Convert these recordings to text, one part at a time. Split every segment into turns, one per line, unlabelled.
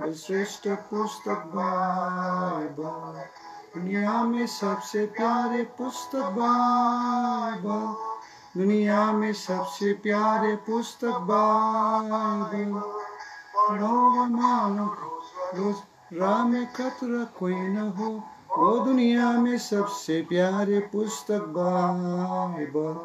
श्रेष्ठ पुस्तक बाइबल, दुनिया में सबसे प्यारे पुस्तक बाइबल, दुनिया में सबसे प्यारे पुस्तक बाइबल। पढ़ो मानो रोज, राह में खतरा कोई न हो, वो दुनिया में सबसे प्यारे पुस्तक Bible.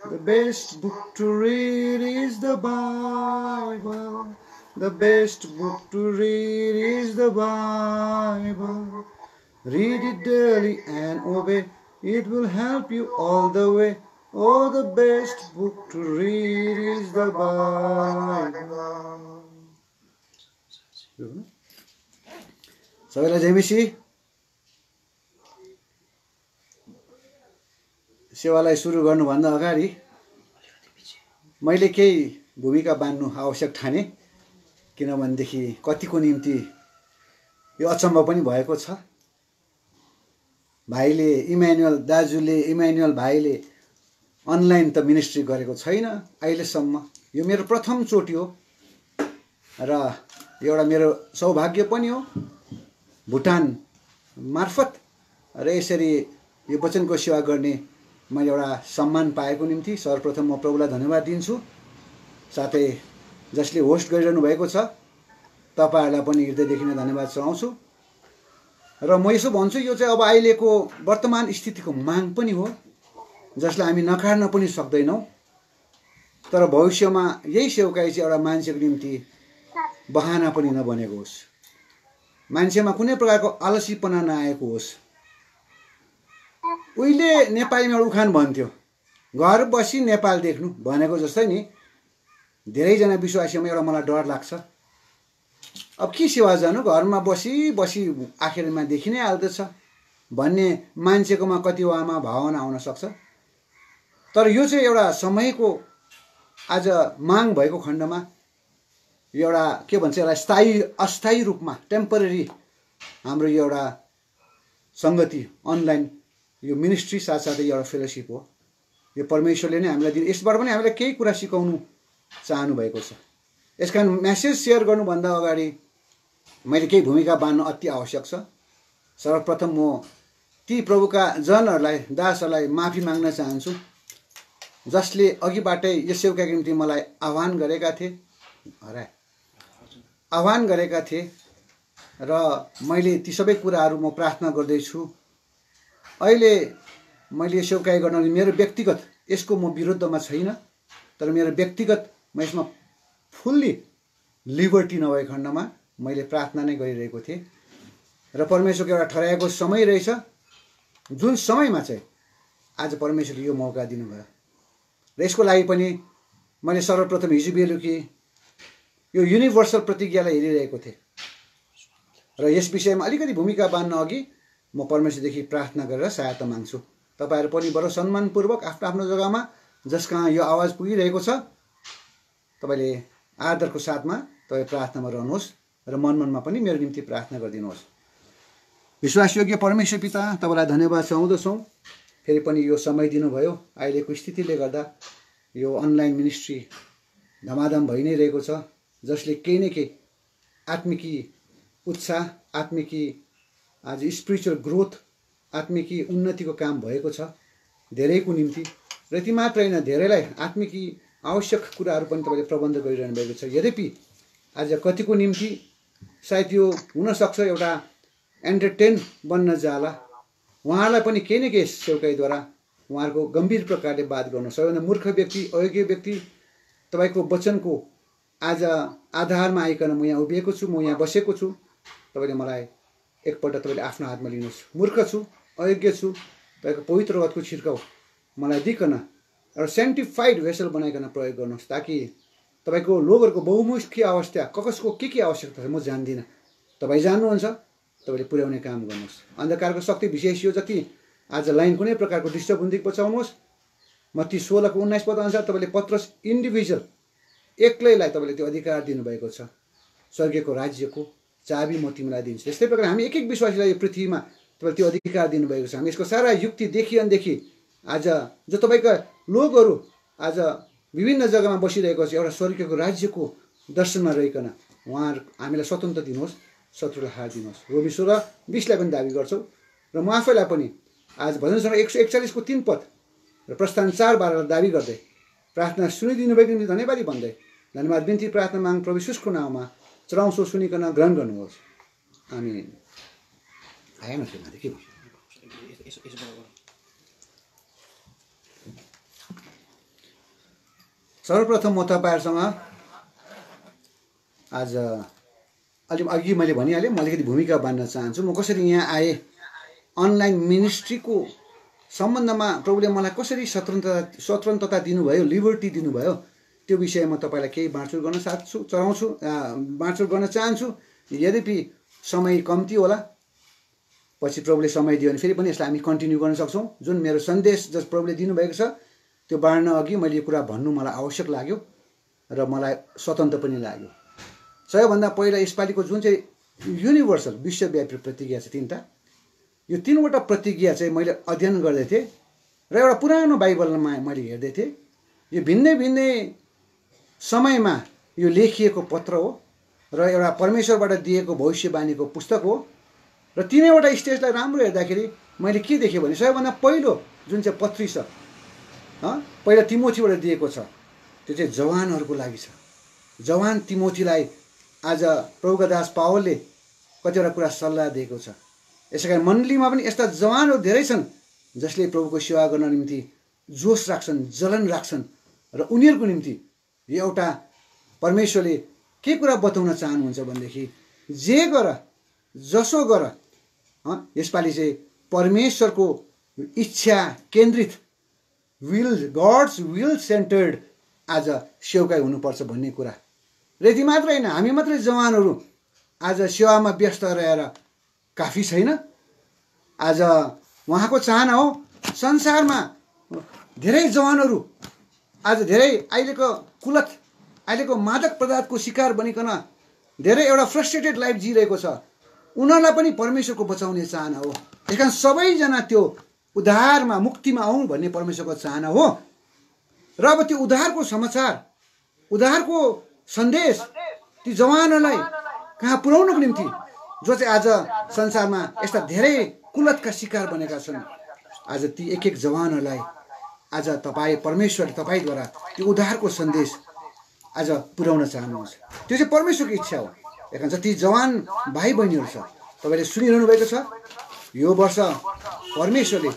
The best book to read is the Bible. The best book to read is the Bible. Read it daily and obey. It will help you all the way. Oh, the best book to read is the Bible. सबैलाई जय मसीह। सेवालाई सुरु गर्नुभन्दा अगाडि मैले केही भूमिका बाँध्नु आवश्यक ठाने, किनभनेदेखि कतिको निम्ति यो अचम्म पनि भएको छ। भाइले इमानुएल दाजुले इमानुएल भाइले अनलाइन त मिनिस्ट्री गरेको छैन अहिलेसम्म। यो मेरो प्रथम चोटि हो र एउटा मेरो सौभाग्य पनि हो भुटान मार्फत र यसरी यो वचनको सेवा गर्ने मैले एउटा सम्मान पाएको निम्ति सर्वप्रथम म प्रभुलाई धन्यवाद दिन्छु। साथै जसले होस्ट गरिरहनु भएको छ तपाईहरुलाई पनि हृदयदेखि नै धन्यवाद चढाउँछु। र म यसो भन्छु, यो चाहिँ अब अहिलेको वर्तमान स्थितिको माग पनि हो जसलाई हामी नकार्न पनि सक्दैनौँ। तर भविष्यमा यही सेवकाई चाहिँ एउटा मान्छेको निम्ति बहाना पनि नबनेको होस्, मान्छेमा कुनै प्रकारको आलसीपना नआएको होस्। उहिले नेपालीमा एउटा उखान भन्थ्यो, घर बसी नेपाल देख्नु भनेको जस्तै नि धेरैजना विश्वासीमा एउटा मलाई डर लाग्छ। अब के सेवा जानु, घरमा बसी बसी आखिरमा देखि नै हाल्दछ भन्ने मान्छेकोमा कतिवटामा भावना आउन सक्छ। तर यो चाहिँ एउटा समयको आज माग भएको खण्डमा एउटा के भन्छ यसलाई स्थायी अस्थायी रूपमा टेम्परेरी हाम्रो यो एउटा संगति अनलाइन यो मिनिस्ट्री साथसाथै एउटा फेलोशिप हो। यो परमेश्वरले नै हामीलाई दिनु, यसबाट पनि हामीलाई केही कुरा सिकाउनु चाहनु भएको छ। यसकारण मेसेज सेयर गर्नुभन्दा अगाडि मैले केही भूमिका बाँध्नु अति आवश्यक छ। सर्वप्रथम म ती प्रभुका जनहरूलाई दासहरूलाई माफी माग्न चाहन्छु जसले अघिबाटै यो सेवकाको निम्ति मलाई आह्वान गरेका थिए र मैले ती सबै कुराहरू म प्रार्थना गर्दैछु। अहिले मैले यो सेवकाई गर्न मेरो व्यक्तिगत यसको म विरुद्धमा छैन, तर मेरो व्यक्तिगत म यसमा फुल्ली लिबर्टी नभएको खण्डमा मैले प्रार्थना नै गरिरहेको थिएँ र परमेश्वरको एउटा ठहराएको समय रहेछ जुन समयमा चाहिँ आज परमेश्वरले यो मौका दिनुभयो। र यसको लागि पनि मैले सर्वप्रथम हिजो बेलुकी यो युनिभर्सल प्रतिज्ञालाई हेरिरहेको थिएँ र यस विषयमा अलिकति भूमिका बाँध्न अघि म परमेश्वरदेखि प्रार्थना गरेर सहायता माग्छु। तपाईहरु पनि बडो सम्मानपूर्वक आफ्नो आफ्नो जग्गामा जसकहाँ यो आवाज पुगिरहेको छ तपाईले आदरको साथमा तपाई प्रार्थनामा रहनुहोस् र मनमनमा पनि मेरो निम्ति प्रार्थना गरिदिनुहोस्। विश्वासयोग्य परमेश्वर पिता, तपाईलाई धन्यवाद चाहँदछौँ, फेरि पनि यो समय दिनुभयो। अहिलेको स्थितिले गर्दा यो अनलाइन मिनिस्ट्री धमाधम भइ नै रहेको छ, जसले केही न केही आत्मिकी उत्साह, आत्मिकी आज स्पिरिचुअल ग्रोथ, आत्मिकी उन्नतिको काम भएको छ धेरैको निम्ति। र ती मात्र हैन, धेरैलाई आत्मिकी आवश्यक कुराहरू पनि तपाईले प्रबन्ध गरिरहनु भएको छ। यद्यपि आज कतिको निम्ति सायद यो हुन सक्छ एउटा एन्टरटेन बन्न जाला, उहाँहरूलाई पनि केही न केही सेवकाईद्वारा उहाँहरूको गम्भीर प्रकारले बात गर्नु। सबैभन्दा मूर्ख व्यक्ति, अयोग्य व्यक्ति तपाईको वचनको आज आधारमा आइकन म यहाँ उभिएको छु, म यहाँ बसेको छु। तपाईले मलाई एकपल्ट तपाईले आफ्नो हातमा लिनुहोस्। मूर्ख छु, अयोग्य छु, तपाईको पवित्र रगतको छिर्काउ मलाई दिकन एउटा सेन्टिफाइड भेसल बनाइकन प्रयोग गर्नुहोस्, ताकि तपाईको लोगरको बहुमुखी अवस्था कसको के आवश्यकता छ म जान्दिनँ, तपाई जान्नुहुन्छ, तपाईले पुर्याउने काम गर्नुहोस्। अन्धकारको शक्ति विशेष यो जति आज लाइन कुनै प्रकारको डिस्टर्ब हुँदैको बचाउनुहोस्। मत्ती 16:19 पद अनुसार तपाईले पत्रस इन्डिभिजुअल एक्लैलाई तपाईले त्यो अधिकार दिनुभएको छ। स्वर्गको राज्यको चाबी म तिमीलाई दिन्छु। यस्तै प्रकार हामी एक एक विश्वासीलाई यो पृथ्वीमा तपाईले त्यो अधिकार दिनुभएको छ। हामी यसको सारा युक्ति देखि अनदेखि आज जो तपाईका लोगहरू आज विभिन्न जग्गामा बसिरहेको छ, एउटा स्वर्गको राज्यको दर्शनमा रहिकन उहाँहरू हामीलाई स्वतन्त्र दिनुहोस्, शत्रुलाई हार दिनुहोस्। रोमी 16:20लाई पनि दाबी गर्छौँ र म आफैलाई पनि आज भजन सङ्ग्रह 141 को 3 पद र प्रस्थान 4:12लाई दाबी गर्दै प्रार्थना सुनिदिनु भएको निम्ति धन्यवादी भन्दै धन्यवाद बिन्ती प्रार्थना माग प्रभु येशूको नाममा चढाउँछौँ, सुनिकन ग्रहण गर्नुहोस्। आमीन। आएन त्यो माथि के भयो? सर्वप्रथम म तपाईँहरूसँग आज अलि अघि मैले भनिहालेँ, म अलिकति भूमिका बाँध्न चाहन्छु। म कसरी यहाँ आएँ, अनलाइन मिनिस्ट्रीको सम्बन्धमा प्रभुले मलाई कसरी स्वतन्त्रता दिनुभयो, लिबर्टी दिनुभयो, त्यो विषयमा तपाईँलाई केही बाँडचुँड गर्न बाँडचुँड गर्न चाहन्छु। यद्यपि समय कम्ती होला, पछि प्रभुले समय दियो भने फेरि पनि यसलाई हामी कन्टिन्यू गर्न सक्छौँ। जुन मेरो सन्देश जस प्रभुले दिनुभएको छ त्यो बाँड्न अघि मैले यो कुरा भन्नु मलाई आवश्यक लाग्यो र मलाई स्वतन्त्र पनि लाग्यो। सबैभन्दा पहिला यसपालिको जुन चाहिँ युनिभर्सल विश्वव्यापी प्रतिज्ञा छ 3टा, यो 3वटा प्रतिज्ञा चाहिँ मैले अध्ययन गर्दै थिएँ र एउटा पुरानो बाइबलमा मैले हेर्दै थिएँ। यो भिन्नै भिन्नै समयमा यो लेखिएको पत्र हो र एउटा परमेश्वरबाट दिएको भविष्यवाणीको पुस्तक हो र तीनैवटा स्टेजलाई राम्रो हेर्दाखेरि मैले के देखेँ भने सबैभन्दा पहिलो जुन चाहिँ पत्री छ, पहिला तिमोथीबाट दिएको छ, त्यो चाहिँ जवानहरूको लागि छ। जवान तिमोथीलाई आज प्रभुका दास पावलले कतिवटा कुरा सल्लाह दिएको छ। यसै कारण मण्डलीमा पनि यस्ता जवानहरू धेरै छन् जसले प्रभुको सेवा गर्न निम्ति जोस राख्छन्, जलन राख्छन् र उनीहरूको निम्ति यो एउटा परमेश्वरले के कुरा बताउन चाहनुहुन्छ भनेदेखि जे गर जसो गर, यसपालि चाहिँ परमेश्वरको इच्छा केन्द्रित गड्स विल सेन्टर्ड आज सेवकाई हुनुपर्छ भन्ने कुरा। र यति मात्रै होइन, हामी मात्रै जवानहरू आज सेवामा व्यस्त रहेर काफी छैन। आज उहाँको चाहना हो संसारमा धेरै जवानहरू आज धेरै अहिलेको कुलत, अहिलेको मादक पदार्थको शिकार बनिकन धेरै एउटा फ्रस्ट्रेटेड लाइफ जिरहेको छ, उनीहरूलाई पनि परमेश्वरको बचाउने चाहना हो। त्यस कारण सबैजना त्यो उद्धारमा मुक्तिमा आउँ भन्ने परमेश्वरको चाहना हो। र अब त्यो उद्धारको समाचार, उद्धारको सन्देश ती जवानहरूलाई कहाँ पुर्याउनको निम्ति जो चाहिँ आज संसारमा यस्ता धेरै कुलतका शिकार बनेका छन्, आज ती एक एक जवानहरूलाई आज तपाईँ परमेश्वरले तपाईँद्वारा त्यो उद्धारको सन्देश आज पुर्याउन चाहनुहुन्छ। त्यो चाहिँ परमेश्वरको इच्छा हो। याकन जति जवान भाइ बहिनीहरू छ, तपाईँले सुनिरहनु भएको छ, यो वर्ष परमेश्वरले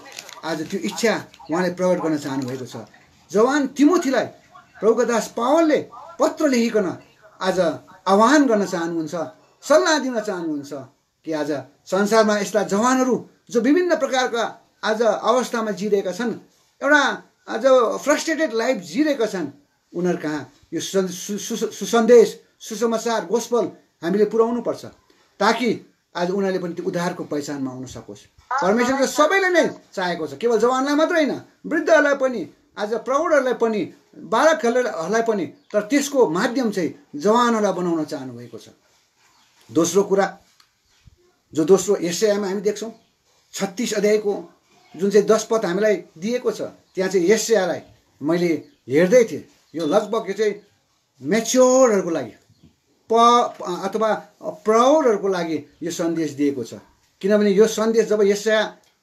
आज त्यो इच्छा उहाँले प्रकट गर्न चाहनुभएको छ। जवान तिमोथीलाई प्रभुका दास पावलले पत्र लेखिकन आज आह्वान गर्न चाहनुहुन्छ, सल्लाह दिन चाहनुहुन्छ कि आज संसारमा यस्ता जवानहरू जो विभिन्न प्रकारका आज अवस्थामा जिरहेका छन्, एउटा आज फ्रस्ट्रेटेड लाइफ जिरहेका छन्, उनीहरू कहाँ यो सुसन्देश, सुसमाचार, गोस्पल हामीले पुर्याउनु पर्छ ताकि आज उनीहरूले पनि त्यो उद्धारको पहिचानमा आउन सकोस्। परमेश्वरले सबैले नै चाहेको छ, केवल जवानलाई मात्रै होइन, वृद्धहरूलाई पनि, आज प्रौढहरूलाई पनि, बालकहरूलाई पनि, तर त्यसको माध्यम चाहिँ जवानहरूलाई बनाउन चाहनुभएको छ। दोस्रो कुरा, जो दोस्रो यशायामा हामी देख्छौँ 36 अध्यायको जुन चाहिँ 10 पद हामीलाई दिएको छ, त्यहाँ चाहिँ यशायालाई मैले हेर्दै थिएँ। यो लगभग यो चाहिँ म्याच्योरहरूको लागि अथवा प्रौढहरूको लागि यो सन्देश दिएको छ। किनभने यो सन्देश जब यशाया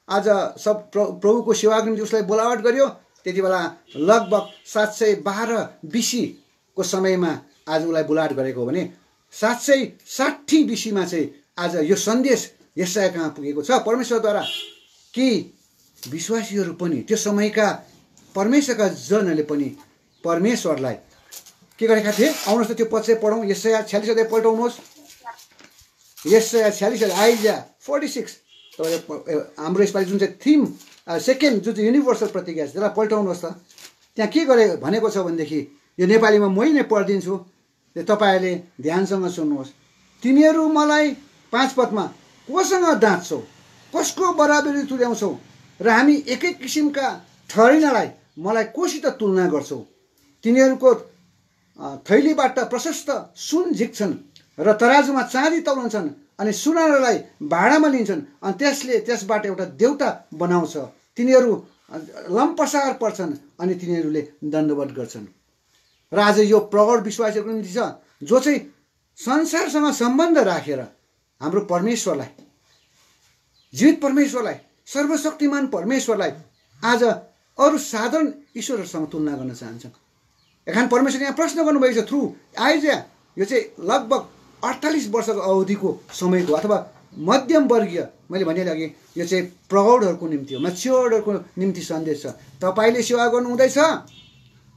आज सब प्रभुको सेवाको निम्ति उसलाई बोलावट गर्यो, त्यति बेला लगभग 712 BC को समयमा आज उसलाई बोलावट गरेको हो भने 760 BC मा चाहिँ आज यो सन्देश यशाया कहाँ पुगेको छ परमेश्वरद्वारा, कि विश्वासीहरू पनि त्यो समयका परमेश्वरका जनहरूले पनि परमेश्वरलाई के गरेका थिए। आउनुहोस् त त्यो पद चाहिँ पढौँ। यशाया 46 अध्याय पल्टाउनुहोस्। यशाया 46 आइजा 46 तपाईँले हाम्रो यसपालि जुन चाहिँ थिम सेकेन्ड जुन चाहिँ युनिभर्सल प्रतिज्ञा छ त्यसलाई पल्टाउनुहोस् त। त्यहाँ के गरे भनेको छ भनेदेखि यो नेपालीमा मै नै पढिदिन्छु, तपाईँहरूले ध्यानसँग सुन्नुहोस्। तिमीहरू मलाई 5 पदमा कोसँग दाँच्छौ, कसको बराबरी तुल्याउँछौ र हामी एकै किसिमका ठहरिनलाई मलाई कोसित तुलना गर्छौ। तिनीहरूको थैलीबाट प्रशस्त सुन झिक्छन् र तराजुमा चाँदी तौलन्छन् अनि सुनलाई भाडामा लिन्छन् अनि त्यसबाट एउटा देउता बनाउँछ। तिनीहरू लम्पसार पर्छन् अनि तिनीहरूले दण्डवत गर्छन्। र आज यो प्रौढ विश्वासीहरूको निम्ति छ जो चाहिँ संसारसँग सम्बन्ध राखेर हाम्रो परमेश्वरलाई, जीवित परमेश्वरलाई, सर्वशक्तिमान परमेश्वरलाई आज अरू साधारण ईश्वरहरूसँग तुलना गर्न चाहन्छन्। एखान परमेश्वरले यहाँ प्रश्न गर्नुभएको छ थ्रु आइजा, यो चाहिँ लगभग 48 वर्षको अवधिको समयको अथवा मध्यम वर्गीय, मैले भनिहालेँ अघि, यो चाहिँ प्रौढहरूको निम्ति हो, म्याच्योर्डहरूको निम्ति सन्देश छ। तपाईँले सेवा गर्नुहुँदैछ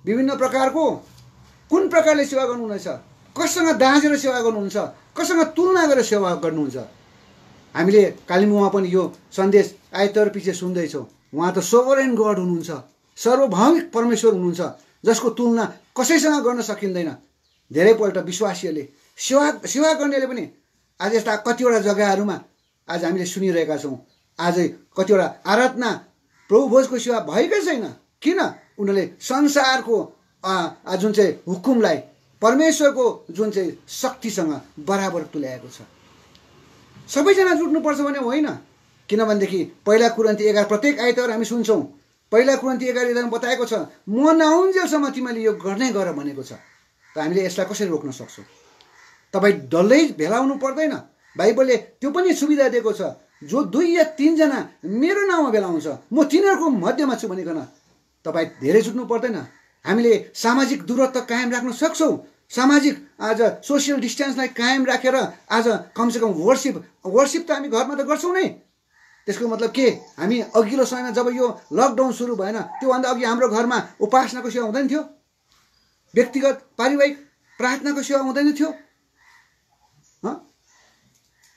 विभिन्न प्रकारको, कुन प्रकारले सेवा गर्नुहुँदैछ, कसँग दाँजेर सेवा गर्नुहुन्छ, कसँग तुलना गरेर सेवा गर्नुहुन्छ। हामीले कालिम्पोङमा पनि यो सन्देश आइतबार पछि सुन्दैछौँ। उहाँ त सोभरेन गड हुनुहुन्छ, सर्वभौमिक परमेश्वर हुनुहुन्छ, जसको तुलना कसैसँग गर्न सकिँदैन। धेरैपल्ट विश्वासीहरूले सेवा गर्नेले पनि आज यस्ता कतिवटा जग्गाहरूमा आज हामीले सुनिरहेका छौँ। आज कतिवटा आराधना प्रभुभोजको सेवा भएकै छैन। किन? उनीहरूले संसारको जुन चाहिँ हुकुमलाई परमेश्वरको जुन चाहिँ शक्तिसँग बराबर तुल्याएको छ। सबैजना जुट्नुपर्छ भने होइन, किनभनेदेखि पहिला कुरन्ती 11 प्रत्येक आइतबार हामी सुन्छौँ। पहिला कुरन्ती 11 बताएको छ, म नआउन्जेलसम्म तिमीले यो गर्नै गर भनेको छ। त हामीले यसलाई कसरी रोक्न सक्छौँ? तपाईँ डल्लै भेलाउनु पर्दैन। बाइबलले त्यो पनि सुविधा दिएको छ, जो 2 या 3 जना मेरो नाउँमा भेलाउँछ म तिनीहरूको मध्यमा छु भनिकन तपाईँ धेरै जुट्नु पर्दैन। हामीले सामाजिक दूरत्व कायम राख्न सक्छौँ। सामाजिक आज सोसियल डिस्टेन्सलाई कायम राखेर आज कमसेकम वर्सिप त हामी घरमा त गर्छौँ नै। त्यसको मतलब के? हामी अघिल्लो समयमा जब यो लकडाउन सुरु भएन त्योभन्दा अघि हाम्रो घरमा उपासनाको सेवा हुँदैन थियो, व्यक्तिगत पारिवारिक प्रार्थनाको सेवा हुँदैन थियो।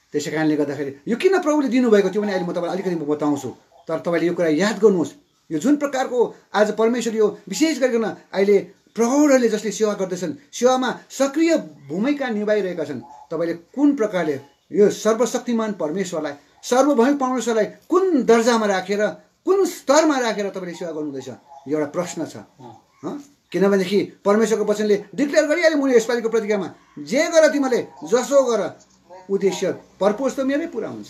त्यसै कारणले गर्दाखेरि यो किन प्रभुले दिनुभएको थियो भने अहिले म तपाईँलाई अलिकति बताउँछु। तर तपाईँले यो कुरा याद गर्नुहोस्, यो जुन प्रकारको आज परमेश्वर यो विशेष गरिकन अहिले प्रौढहरूले जसले सेवा गर्दैछन्, सेवामा सक्रिय भूमिका निभाइरहेका छन्, तपाईँले कुन प्रकारले यो सर्वशक्तिमान परमेश्वरलाई, सर्वभौमिक परमेश्वरलाई कुन दर्जामा राखेर, कुन स्तरमा राखेर तपाईँले सेवा गर्नुहुँदैछ? यो एउटा प्रश्न छ। किनभनेदेखि परमेश्वरको वचनले डिक्लेयर गरिहाल्यो मैले यसपालिको प्रतिज्ञामा, जे गर तिमीले जसो गर उद्देश्य पर्पोज त मेरै पुरा हुन्छ।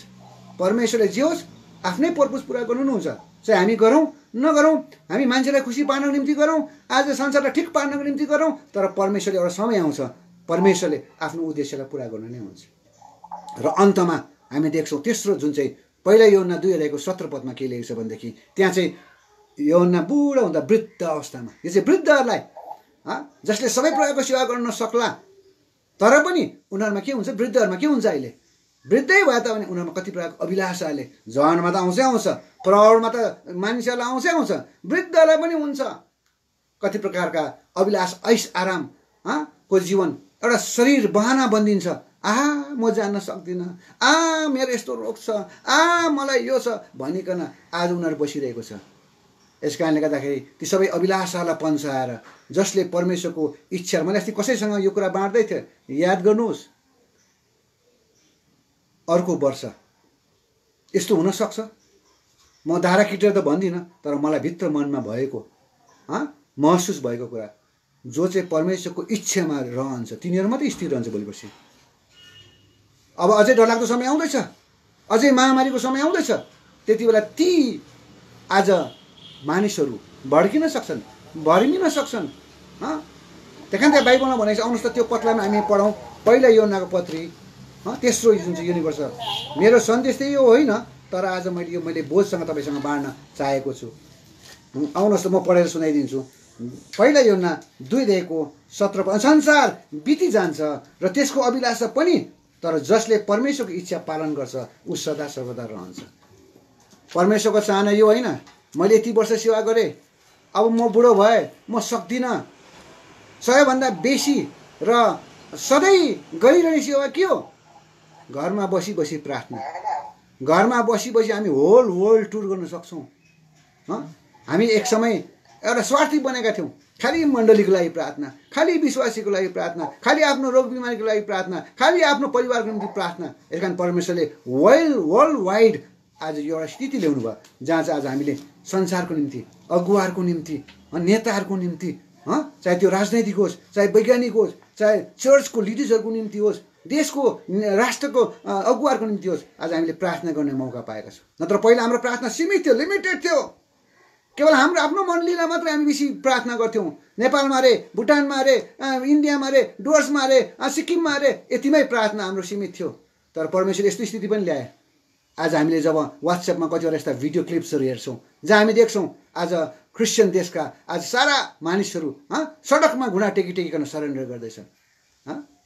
परमेश्वरले जे होस् आफ्नै पर्पोज पुरा गर्नुहुन्छ। चाहे हामी गरौँ नगरौँ, हामी मान्छेलाई खुसी पार्नको निम्ति गरौँ, आज संसारलाई ठिक पार्नको निम्ति गरौँ, तर परमेश्वरले एउटा समय आउँछ परमेश्वरले आफ्नो उद्देश्यलाई पुरा गर्नु नै हुन्छ। र अन्तमा हामी देख्छौँ तेस्रो जुन चाहिँ पहिला यूहन्ना 2:17 के लेखेको छ भनेदेखि त्यहाँ चाहिँ यूहन्ना बुढा हुँदा वृद्ध अवस्थामा, यो चाहिँ वृद्धहरूलाई जसले सबै प्रकारको सेवा गर्न नसक्ला तर पनि उनीहरूमा के हुन्छ? वृद्धहरूमा के हुन्छ? अहिले वृद्धै भए तापनि उनीहरूमा कति प्रकारको अभिलाषाले, जवानमा त आउँछै आउँछ, प्रौढमा त मानिसहरूलाई आउँछै आउँछ, वृद्धहरूलाई पनि हुन्छ कति प्रकारका अभिलाष, ऐस आराम को जीवन। एउटा शरीर बहाना बनिदिन्छ, म जान्न सक्दिनँ, मेरो यस्तो रोग छ, मलाई यो छ भनिकन आज उनीहरू बसिरहेको छ। यस कारणले गर्दाखेरि ती सबै अभिलाषालाई पन्साएर जसले परमेश्वरको इच्छा, मैले अस्ति कसैसँग यो कुरा बाँड्दै थिएँ, याद गर्नुहोस् अर्को वर्ष यस्तो हुनसक्छ, म धारा किटेर त भन्दिनँ, तर मलाई भित्र मनमा भएको महसुस भएको कुरा, जो चाहिँ परमेश्वरको इच्छामा रहन्छ तिनीहरू मात्रै स्थिर रहन्छ भोलि पर्सि। अब अझै डरलाग्दो समय आउँदैछ, अझै महामारीको समय आउँदैछ, त्यति बेला ती आज मानिसहरू भड्किन सक्छन्, भर्मिन सक्छन्। त्यही कारण बाइबलमा भनेको छ, आउनुहोस् त त्यो पत्लामा हामी पढौँ पहिला यूहन्नाको पत्री तेस्रो जुन चाहिँ युनिभर्स। मेरो सन्देश चाहिँ यो होइन, तर आज मैले बोधसँग तपाईँसँग बाँड्न चाहेको छु। आउनुहोस् त म पढेर सुनाइदिन्छु। पहिला यूहन्ना 2:17 संसार बिति जान्छ र त्यसको अभिलाषा पनि, तर जसले परमेश्वरको इच्छा पालन गर्छ ऊ सदा सर्वदा रहन्छ। परमेश्वरको चाहना यो होइन मैले यति वर्ष सेवा गरेँ, अब म बुढो भएँ, म सक्दिनँ। सबैभन्दा बेसी र सधैँ गरिरहने सेवा के हो? घरमा बसी बसी प्रार्थना। घरमा बसी बसी हामी होल वर्ल्ड टुर गर्न सक्छौँ। हामी एक समय एउटा स्वार्थी बनेका थियौँ, खालि मण्डलीको लागि प्रार्थना, खालि विश्वासीको लागि प्रार्थना, खालि आफ्नो रोग बिमारीको लागि प्रार्थना, खालि आफ्नो परिवारको निम्ति प्रार्थना। यस कारण परमेश्वरले वर्ल्ड वाइड आज यो एउटा स्थिति ल्याउनु भयो जहाँ चाहिँ आज हामीले संसारको निम्ति, अगुवाहरूको निम्ति, नेताहरूको निम्ति, चाहे त्यो राजनैतिक होस्, चाहे वैज्ञानिक होस्, चाहे चर्चको लिडर्सहरूको निम्ति होस्, देशको राष्ट्रको अगुवाहरूको निम्ति होस्, आज हामीले प्रार्थना गर्ने मौका पाएका छौँ। नत्र पहिला हाम्रो प्रार्थना सीमित थियो, लिमिटेड थियो। केवल हाम्रो आफ्नो मण्डलीलाई मात्रै हामी बेसी प्रार्थना गर्थ्यौँ। नेपालमा अरे, भुटानमा अरे, इन्डियामा अरे, डुवर्समा अरे, सिक्किममा अरे, यतिमै प्रार्थना हाम्रो सीमित थियो। तर परमेश्वरले यस्तो स्थिति पनि ल्याए। आज हामीले जब वाट्सएपमा कतिवटा यस्ता भिडियो क्लिप्सहरू हेर्छौँ जहाँ हामी देख्छौँ आज क्रिस्चियन देशका आज सारा मानिसहरू सडकमा घुँडा टेकिकन सरेन्डर गर्दैछन्।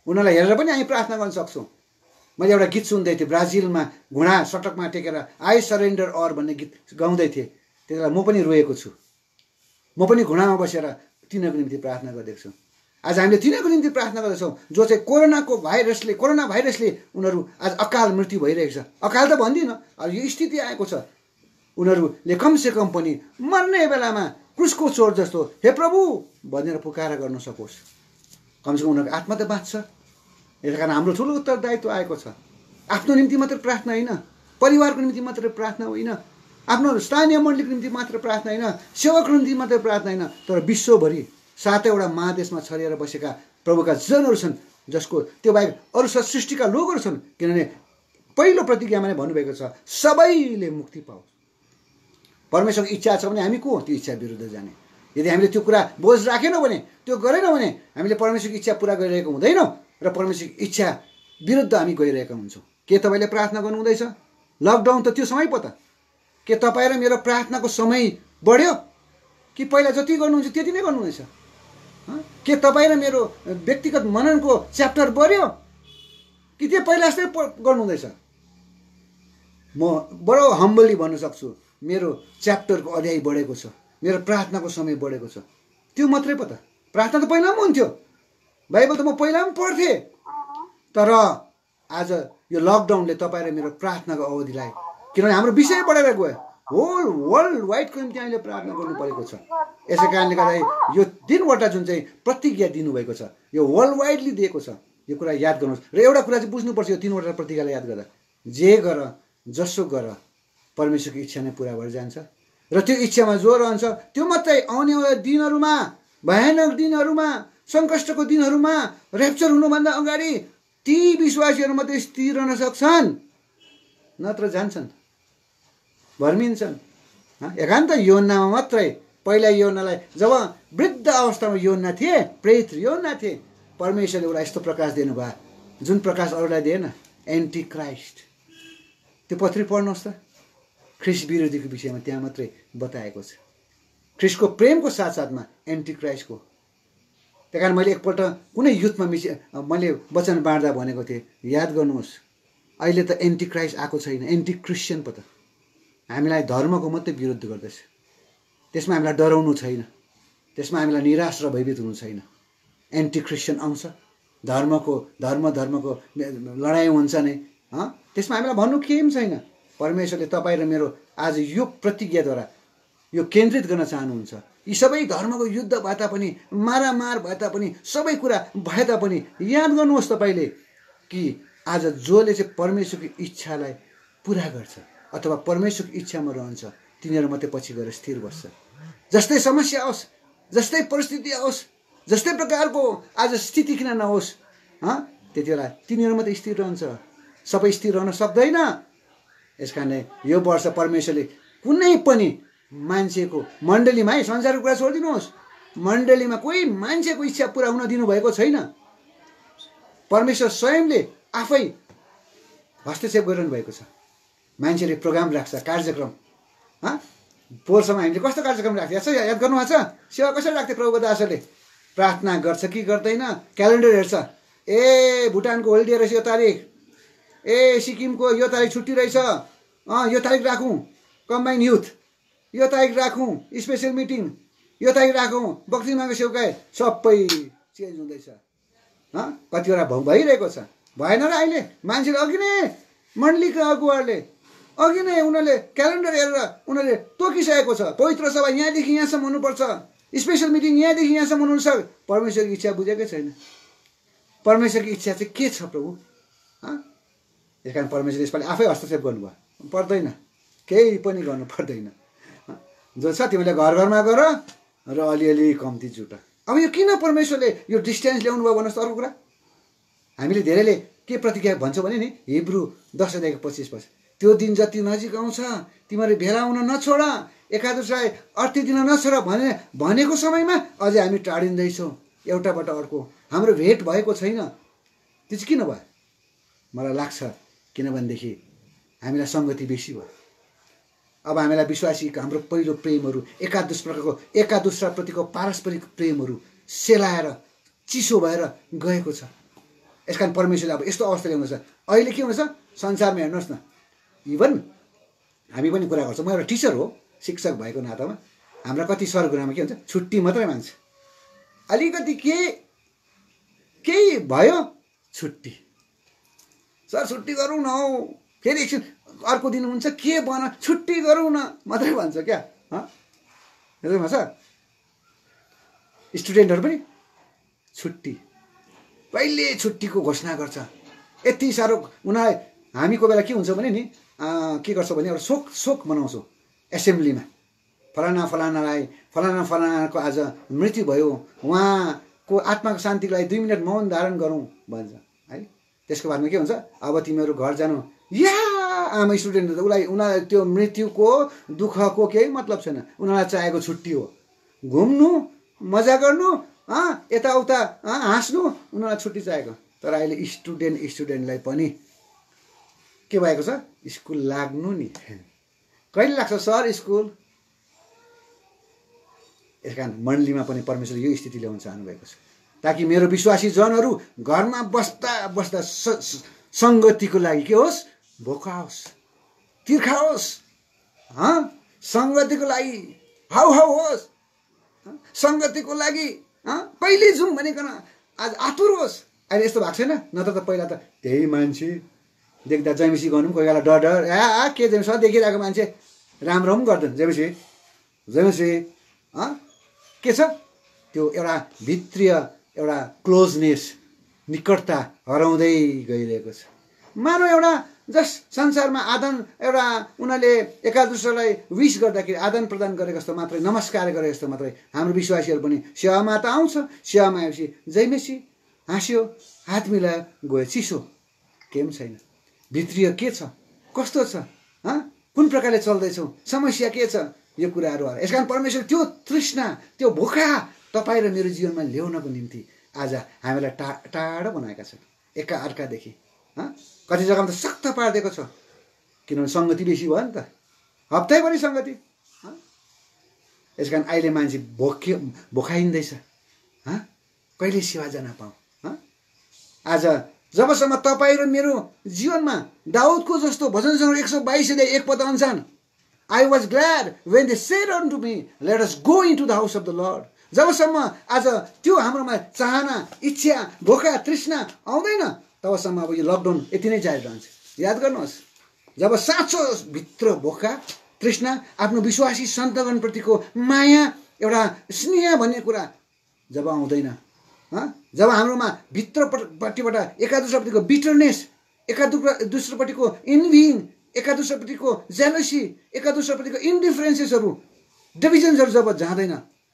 उनीहरूलाई हेरेर पनि हामी प्रार्थना गर्न सक्छौँ। मैले एउटा गीत सुन्दै थिएँ, ब्राजिलमा घुँडा सडकमा टेकेर आई सरेन्डर अर भन्ने गीत गाउँदै थिएँ। त्यति बेला म पनि रोएको छु। म पनि घुँडामा बसेर तिनीहरूको निम्ति प्रार्थना गरिदिएको छु। आज हामीले तिनीहरूको निम्ति प्रार्थना गर्दैछौँ जो चाहिँ कोरोना भाइरसले उनीहरू आज अकाल मृत्यु भइरहेको छ। अकाल त भन्दिनँ, अब यो स्थिति आएको छ। उनीहरूले कमसेकम पनि मर्ने बेलामा क्रुसको चोर जस्तो हे प्रभु भनेर पुकारा गर्न सकोस्। कमसेकम उनीहरूको आत्मा त बाँच्छ। यस कारण हाम्रो ठुलो उत्तरदायित्व आएको छ। आफ्नो निम्ति मात्र प्रार्थना होइन, परिवारको निम्ति मात्र प्रार्थना होइन, आफ्नो स्थानीय मण्डलीको निम्ति मात्र प्रार्थना होइन, सेवकको निम्ति मात्र प्रार्थना होइन, तर विश्वभरि 7वटा महादेशमा छरिएर बसेका प्रभुका जनहरू छन् जसको त्यो बाहेक अरू सृष्टिका लोकहरू छन्। किनभने पहिलो प्रतिज्ञामा नै भन्नुभएको छ सबैले मुक्ति पाओस्। परमेश्वरको इच्छा छ भने हामी को हो त्यो इच्छा विरुद्ध जाने? यदि हामीले त्यो कुरा बोझ राखेनौँ भने, त्यो गरेनौँ भने हामीले परमेश्वरको इच्छा पुरा गरिरहेको हुँदैनौँ र परमेश्वरको इच्छा विरुद्ध हामी गइरहेका हुन्छौँ। के तपाईँले प्रार्थना गर्नु हुँदैछ? लकडाउन त त्यो समय पो त। के तपाईँ र मेरो प्रार्थनाको समय बढ्यो कि पहिला जति गर्नुहुन्छ त्यति नै गर्नुहुँदैछ? के तपाईँ र मेरो व्यक्तिगत मननको च्याप्टर बढ्यो कि त्यो पहिला जस्तै गर्नुहुँदैछ? म बडो हम्बली भन्न सक्छु, मेरो च्याप्टरको अध्याय बढेको छ, मेरो प्रार्थनाको समय बढेको छ। त्यो मात्रै पो त। प्रार्थना त पहिला पनि हुन्थ्यो, बाइबल त म पहिला पनि पढ्थेँ। तर आज यो लकडाउनले तपाईँ र मेरो प्रार्थनाको अवधिलाई, किनभने हाम्रो विषय बढेर गयो, होल वर्ल्ड वाइडको निम्ति हामीले प्रार्थना गर्नु परेको छ। यसै कारणले गर्दा यो 3वटा जुन चाहिँ प्रतिज्ञा दिनुभएको छ यो वर्ल्ड वाइडली दिएको छ। यो कुरा याद गर्नुहोस्। र एउटा कुरा चाहिँ बुझ्नुपर्छ यो 3वटा प्रतिज्ञालाई याद गर्दा, जे गर जसो गर परमेश्वरको इच्छा नै पुरा भएर जान्छ। र त्यो इच्छामा जो रहन्छ त्यो मात्रै आउनेवाला दिनहरूमा, भयानक दिनहरूमा, सङ्कष्टको दिनहरूमा, ऱ्याप्चर हुनुभन्दा अगाडि ती विश्वासीहरू मात्रै स्थिर रहन सक्छन्, नत्र जान्छन्, भर्मिन्छन्। एकान्त योन्नामा मात्रै, पहिला योन्नालाई जब वृद्ध अवस्थामा योन्ना थिए, प्रेरित योन्ना थिए, परमेश्वरले एउटा यस्तो प्रकाश दिनुभयो जुन प्रकाश अरूलाई दिएन, एन्टी क्राइस्ट। त्यो पत्री पढ्नुहोस् त, ख्रिस्ट विरोधीको विषयमा त्यहाँ मात्रै बताएको छ। ख्रिस्टको प्रेमको साथसाथमा एन्टी क्राइस्टको। त्यही कारण मैले एकपल्ट कुनै युथमा मैले वचन बाँड्दा भनेको थिएँ, याद गर्नुहोस् अहिले त एन्टी क्राइस्ट आएको छैन, एन्टी क्रिस्चियन पो त। हामीलाई धर्मको मात्रै विरुद्ध गर्दैछ। त्यसमा हामीलाई डराउनु छैन, त्यसमा हामीलाई निराश र भयभीत हुनु छैन। एन्टी क्रिस्चियन आउँछ, धर्मको लडाइँ हुन्छ नै, त्यसमा हामीलाई भन्नु केही पनि छैन। परमेश्वरले तपाईँ र मेरो आज यो प्रतिज्ञाद्वारा यो केन्द्रित गर्न चाहनुहुन्छ। यी सबै धर्मको युद्ध भए तापनि, मारामार भए तापनि, सबै कुरा भए तापनि याद गर्नुहोस् तपाईँले कि आज जसले चाहिँ परमेश्वरको इच्छालाई पुरा गर्छ अथवा परमेश्वरको इच्छामा रहन्छ तिनीहरू मात्रै पछि गएर स्थिर बस्छ। जस्तै समस्या आओस्, जस्तै परिस्थिति आओस्, जस्तै प्रकारको आज स्थिति किन नहोस्, त्यति बेला तिनीहरू मात्रै स्थिर रहन्छ, सबै स्थिर रहन सक्दैन। यस कारणले यो वर्ष परमेश्वरले कुनै पनि मान्छेको मण्डलीमा, है संसारको कुरा छोडिदिनुहोस्, मण्डलीमा कोही मान्छेको इच्छा पुरा हुन दिनुभएको छैन। परमेश्वर स्वयंले आफै हस्तक्षेप गरिरहनु भएको छ। मान्छेले प्रोग्राम राख्छ, कार्यक्रम, पोहोरसम्म हामीले कस्तो कार्यक्रम राख्थ्यो याद गर्नुभएको छ? सेवा कसरी राख्थ्यो प्रभुको दासहरूले? प्रार्थना गर्छ कि गर्दैन, क्यालेन्डर हेर्छ, ए भुटानको होलिडे रहेछ यो तारिक, ए सिक्किमको यो तारिक छुट्टी रहेछ, यो तारिक राखौँ कम्बाइन युथ, यो तारिक राखौँ स्पेसल मिटिङ, यो तारिक राखौँ बक्सिङमाको सेवकाई, सबै चेन्ज हुँदैछ। कतिवटा भइरहेको छ, भएन र अहिले मान्छेले अघि नै मण्डलीका अगुवाहरूले अघि नै उनीहरूले क्यालेन्डर हेरेर उनीहरूले तोकिसकेको छ। पवित्र सभा यहाँदेखि यहाँसम्म हुनुपर्छ, स्पेसल मिटिङ यहाँदेखि यहाँसम्म हुनुपर्छ। परमेश्वरको इच्छा बुझेकै छैन। परमेश्वरको इच्छा चाहिँ के छ प्रभु? त्यस कारण परमेश्वरले यसपालि आफै हस्तक्षेप गर्नुभयो, पर्दैन, केही पनि गर्नु पर्दैन। जो छ तिमीले घर घरमा गर र अलिअलि कम्ती जुट। अब यो किन परमेश्वरले यो डिस्टेन्स ल्याउनु भयो भन्नुहोस् त? अर्को कुरा हामीले धेरैले के प्रतिज्ञा भन्छौँ भने नि, हिब्रू 10:25 त्यो दिन जति नजिक आउँछ तिमीहरू भेला हुन नछोड, एकादशलाई अर्थी दिन नछोड भनेको समयमा अझै हामी टाढिँदैछौँ एउटाबाट अर्को। हाम्रो भेट भएको छैन। त्यो चाहिँ किन भयो मलाई लाग्छ, किनभनेदेखि हामीलाई सङ्गति बेसी भयो। अब हामीलाई विश्वासी हाम्रो पहिलो प्रेमहरू एकादुस्राप्रतिको पारस्परिक प्रेमहरू सेलाएर चिसो भएर गएको छ। यस कारण परमेश्वरले अब यस्तो अवस्था ल्याउनु छ। अहिले के हुँदैछ संसारमा हेर्नुहोस् न, इभन हामी पनि कुरा गर्छौँ, म एउटा टिचर हो, शिक्षक भएको नातामा हाम्रा कति सर गुरुआमा के हुन्छ, छुट्टी मात्रै मान्छ। अलिकति केही भयो छुट्टी, सर छुट्टी गरौँ न हौ, फेरि एकछिन अर्को दिन हुन्छ के बना छुट्टी गरौँ न मात्रै भन्छ क्या। हेर्नु छ स्टुडेन्टहरू पनि छुट्टी कहिले छुट्टीको घोषणा गर्छ। यति साह्रो उनीहरूलाई हामी कोही बेला के हुन्छ भने नि के गर्छौँ भने एउटा शोक मनाउँछौँ एसेम्ब्लीमा, फलानाको आज मृत्यु भयो, उहाँको आत्माको शान्तिको लागि 2 मिनट मौन धारण गरौँ भन्छ है। त्यसको बादमा के हुन्छ, अब तिमीहरू घर जानु। या आमा स्टुडेन्ट उनीहरूलाई त्यो मृत्युको दुःखको केही मतलब छैन। उनीहरूलाई चाहेको छुट्टी हो, घुम्नु, मजा गर्नु, यताउता हाँस्नु, उनीहरूलाई छुट्टी चाहिएको। तर अहिले स्टुडेन्टलाई पनि के भएको छ, स्कुल लाग्नु नि। कहिले लाग्छ सर स्कुल? यस कारण मण्डलीमा पनि परमेश्वर यो स्थिति ल्याउन चाहनुभएको छ, ताकि मेरो विश्वासी जनहरू घरमा बस्दा सङ्गतिको लागि के होस्, भोका होस्, तिर्खा होस्, सङ्गतिको लागि हाउ होस्, सङ्गतिको लागि कहिले जाउँ भनेकन आज आतुर होस्। अहिले यस्तो भएको छैन। नत्र त पहिला त त्यही मान्छे देख्दा जैमिसी गर्नु पनि कोही बेला डर के जैमिसी देखिरहेको मान्छे राम्रो पनि गर्दैन। जैमिसी के छ त्यो एउटा भित्रीय एउटा क्लोजनेस, निकटता हराउँदै गइरहेको छ। मानव एउटा संसारमा एउटा उनीहरूले एकादुस्रालाई विश गर्दाखेरि आदान प्रदान गरेको जस्तो मात्रै, नमस्कार गरेको जस्तो मात्रै हाम्रो विश्वासीहरू पनि सेवामा त आउँछ, सेवामा आएपछि जैमेसी हाँस्यो, हात मिलायो, गयो, चिसो केही पनि छैन। भित्रीय के छ, कस्तो छ, कुन प्रकारले चल्दैछौँ, समस्या के छ, यो कुराहरू होला। यसकारण परमेश्वर त्यो तृष्णा, त्यो भोका तपाईँ र मेरो जीवनमा ल्याउनको निम्ति आज हामीलाई टाढो बनाएका छन् एका अर्कादेखि। कति जग्गामा त सख्त पारिदिएको छ, किनभने सङ्गति बेसी भयो नि त, हप्तैभरि सङ्गति। यस कारण अहिले मान्छे भोकाइँदैछ, कहिले सेवा जान पाऊँ। आज जबसम्म तपाईँ र मेरो जीवनमा दाउदको जस्तो भजन सङ्ग्रह 122 पद अनुसार I was glad when they said unto me, let us go into the house of the Lord. जबसम्म आज त्यो हाम्रोमा चाहना, इच्छा, भोका, तृष्णा आउँदैन तबसम्म अब यो लकडाउन यति नै जारी रहन्छ। याद गर्नुहोस्, जब साँचो भित्र भोका, तृष्णा, आफ्नो विश्वासी सन्तानप्रतिको माया, एउटा स्नेह भन्ने कुरा जब आउँदैन, जब हाम्रोमा भित्रपट्टिबाट एकादुस्रापट्टिको बिटरनेस, एकादुस्रापट्टिको इन्भिङ, एकादुस्रापट्टिको जेलसी, एकादुस्रापट्टिको इन्डिफरेन्सेसहरू, डिभिजन्सहरू जब जाँदैन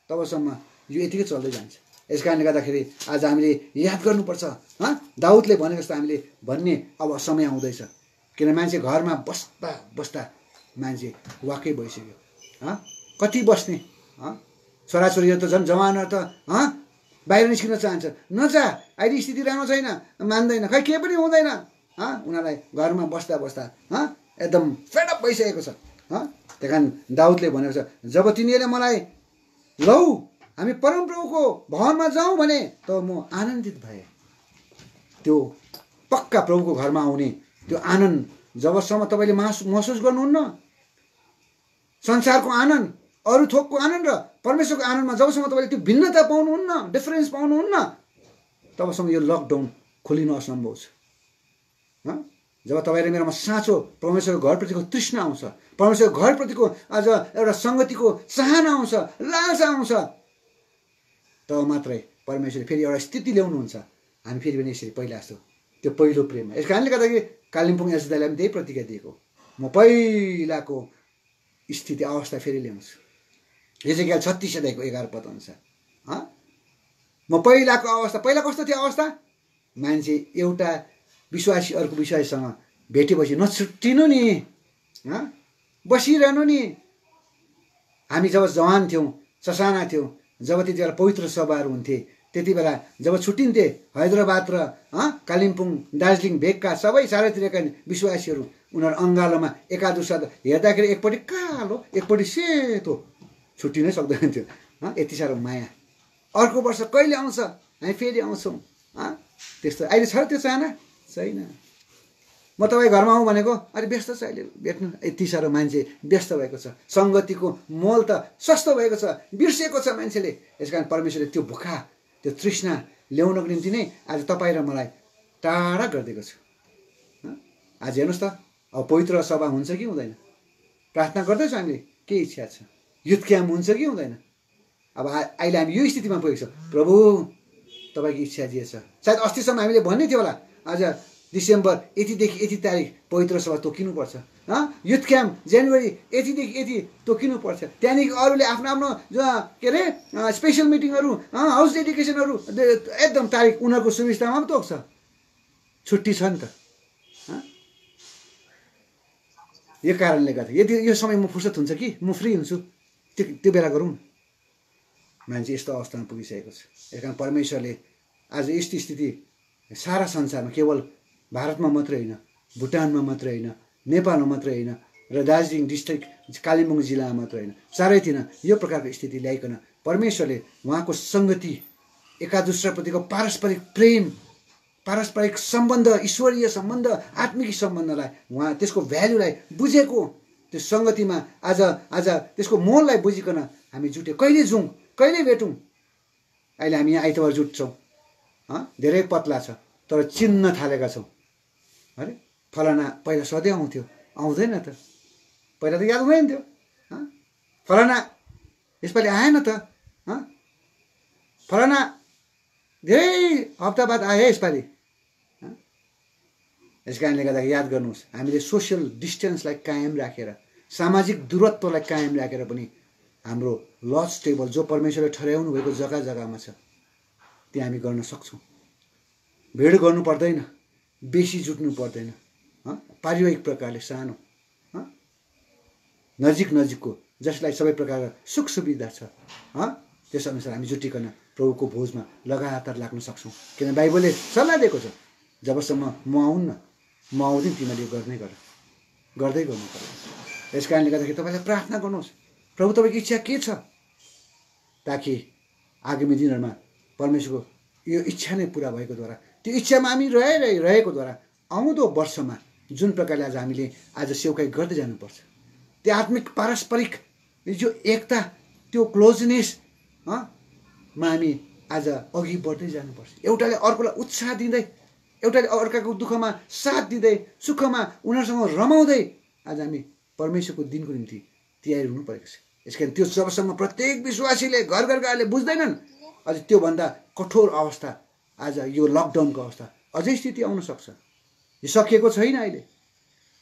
तबसम्म यो यतिकै चल्दै जान्छ। यस कारणले गर्दाखेरि आज हामीले याद गर्नुपर्छ, दाउदले भने जस्तो हामीले भन्ने अब समय आउँदैछ। किन मान्छे घरमा बस्दा मान्छे वाक्कै भइसक्यो। कति बस्ने, छोराछोरीहरू त झन् जवानहरू त बाहिर निस्किन चाहन्छ, नजा अहिले स्थिति राम्रो छैन, मान्दैन, खै के पनि हुँदैन। उनीहरूलाई घरमा बस्दा एकदम फेडअप भइसकेको छ। त्यही कारण दाउदले भनेको छ, जब तिनीहरूले मलाई लौ हामी परमप्रभुको भवनमा जाउँ भने त म आनन्दित भएँ। त्यो पक्का प्रभुको घरमा आउने त्यो आनन्द जबसम्म तपाईँले महसुस गर्नुहुन्न, संसारको आनन्द, अरू थोकको आनन्द र परमेश्वरको आनन्दमा जबसम्म तपाईँले त्यो भिन्नता पाउनुहुन्न, डिफरेन्स पाउनुहुन्न, तबसम्म यो लकडाउन खोलिनु असम्भव छ। जब तपाईँ र मेरोमा साँचो परमेश्वरको घरप्रतिको तृष्णा आउँछ, परमेश्वरको घरप्रतिको आज एउटा सङ्गतिको चाहना आउँछ, लालसा आउँछ, तब मात्रै परमेश्वरले फेरि एउटा स्थिति ल्याउनुहुन्छ। हामी फेरि पनि यसरी पहिला जस्तो त्यो पहिलो प्रेममा। यस कारणले गर्दाखेरि कालिम्पोङ एसदालाई पनि त्यही प्रतिज्ञा दिएको, म पहिलाको स्थिति अवस्था फेरि ल्याउँछु। एजेकियल 36:11 पद अनुसार म पहिलाको अवस्था, पहिला कस्तो थियो अवस्था, मान्छे एउटा विश्वासी अर्को विश्वासीसँग भेटेपछि नछुट्टिनु नि, बसिरहनु नि, हामी जब जवान थियौँ, ससाना थियौँ, जब त्यति बेला पवित्र सभाहरू हुन्थे, त्यति बेला जब छुट्टिन्थे हैदराबाद र कालिम्पोङ, दार्जिलिङ भेगका सबै चारैतिरका विश्वासीहरू उनीहरू अङ्गालोमा एकादुसा हेर्दाखेरि एकपट्टि कालो एकपट्टि सेतो छुट्टिनै सक्दैन थियो। यति साह्रो माया। अर्को वर्ष कहिले आउँछ, हामी फेरि आउँछौँ। त्यस्तो अहिले छ त्यो चाहना छैन। म तपाईँ घरमा आउँ भनेको अरे व्यस्त छ अहिले भेट्नु, यति साह्रो मान्छे व्यस्त भएको छ। सङ्गतिको मोल त सस्तो भएको छ, बिर्सेको छ मान्छेले। यस कारण परमेश्वरले त्यो भुखा, त्यो तृष्णा ल्याउनको निम्ति नै आज तपाईँ र मलाई टाढा गरिदिएको छु। आज हेर्नुहोस् त, अब पवित्र सभा हुन्छ कि हुँदैन? प्रार्थना गर्दैछौँ हामीले, के इच्छा छ? युथ क्याम्प हुन्छ कि हुँदैन? अब अहिले हामी यो स्थितिमा पुगेको छौँ। प्रभु तपाईँको इच्छा जे छ, सायद अस्तिसम्म हामीले भन्ने थियो होला, आज डिसेम्बर यतिदेखि यति तारिक पवित्र सभा तोकिनुपर्छ, युथ क्याम्प जनवरी यतिदेखि यति तोकिनुपर्छ। त्यहाँदेखि अरूले आफ्नो आफ्नो के अरे स्पेसल मिटिङहरू, हाउस डेडिकेसनहरू एकदम तारिक उनीहरूको सुविस्तामा पनि तोक्छ। छुट्टी छ नि त। यो कारणले गर्दा यदि यो समय म फुर्सद हुन्छ कि म फ्री हुन्छु, त्यो बेला गरौँ न। मान्छे यस्तो अवस्थामा पुगिसकेको छ। यस कारण परमेश्वरले आज यस्तो स्थिति सारा संसारमा, केवल भारतमा मात्रै होइन, भुटानमा मात्रै होइन, नेपालमा मात्रै होइन र दार्जिलिङ डिस्ट्रिक्ट कालिम्पोङ जिल्लामा मात्रै होइन, चारैतिर यो प्रकारको स्थिति ल्याइकन परमेश्वरले उहाँको सङ्गति, एकादुस्राप्रतिको पारस्परिक प्रेम, पारस्परिक सम्बन्ध, ईश्वरीय सम्बन्ध, आत्मिक सम्बन्धलाई उहाँ त्यसको भ्यालुलाई बुझेको, त्यो सङ्गतिमा आज त्यसको मोललाई बुझिकन हामी जुट्यो। कहिले जाउँ, कहिले भेटौँ? अहिले हामी यहाँ आइतबार जुट्छौँ, धेरै पत्ला छ तर चिन्न थालेका छौँ। अरे फलाना पहिला सधैँ आउँथ्यो, आउँदैन त, पहिला त याद हुँदैन थियो। फलाना यसपालि आएन त, फलाना धेरै हप्ता बाद आयो यसपालि। यस कारणले गर्दा याद गर्नुहोस्, हामीले सोसियल डिस्टेन्सलाई कायम राखेर, सामाजिक दूरत्वलाई कायम राखेर पनि हाम्रो लज टेबल जो परमेश्वरले ठहराउनु भएको जग्गा जग्गामा छ त्यहाँ हामी गर्न सक्छौँ। भेड गर्नु पर्दैन, बेसी जुट्नु पर्दैन, पारिवारिक प्रकारले सानो, नजिकको जसलाई सबै प्रकारका सुख सुविधा छ, त्यसअनुसार हामी जुटिकन प्रभुको भोजमा लगातार लाग्न सक्छौँ। किन बाइबलले सल्लाह दिएको छ, जबसम्म म आउन्न, म आउँदैन तिमीले गर्दै गर्नु पर्यो। यस कारणले गर्दाखेरि तपाईँले प्रार्थना गर्नुहोस्, प्रभु तपाईँको इच्छा के छ, ताकि आगामी दिनहरूमा परमेश्वरको यो इच्छा नै पुरा भएकोद्वारा, त्यो इच्छामा हामी रहेकोद्वारा आउँदो वर्षमा जुन प्रकारले आज हामीले आज सेवकाई गर्दै जानुपर्छ, त्यो आत्मिक पारस्परिक जो एकता, त्यो क्लोजनेस मा हामी आज अघि बढ्दै जानुपर्छ। एउटाले अर्कोलाई उत्साह दिँदै, एउटाले अर्काको दुःखमा साथ दिँदै, सुखमा उनीहरूसँग रमाउँदै आज हामी परमेश्वरको दिनको निम्ति तयारी हुनु परेको छ। यसकारण त्यो जबसम्म प्रत्येक विश्वासीले घर घरकाहरूले बुझ्दैनन्, अझ त्योभन्दा कठोर अवस्था आज यो लकडाउनको अवस्था अझै स्थिति आउन सक्छ। यो सकिएको छैन, अहिले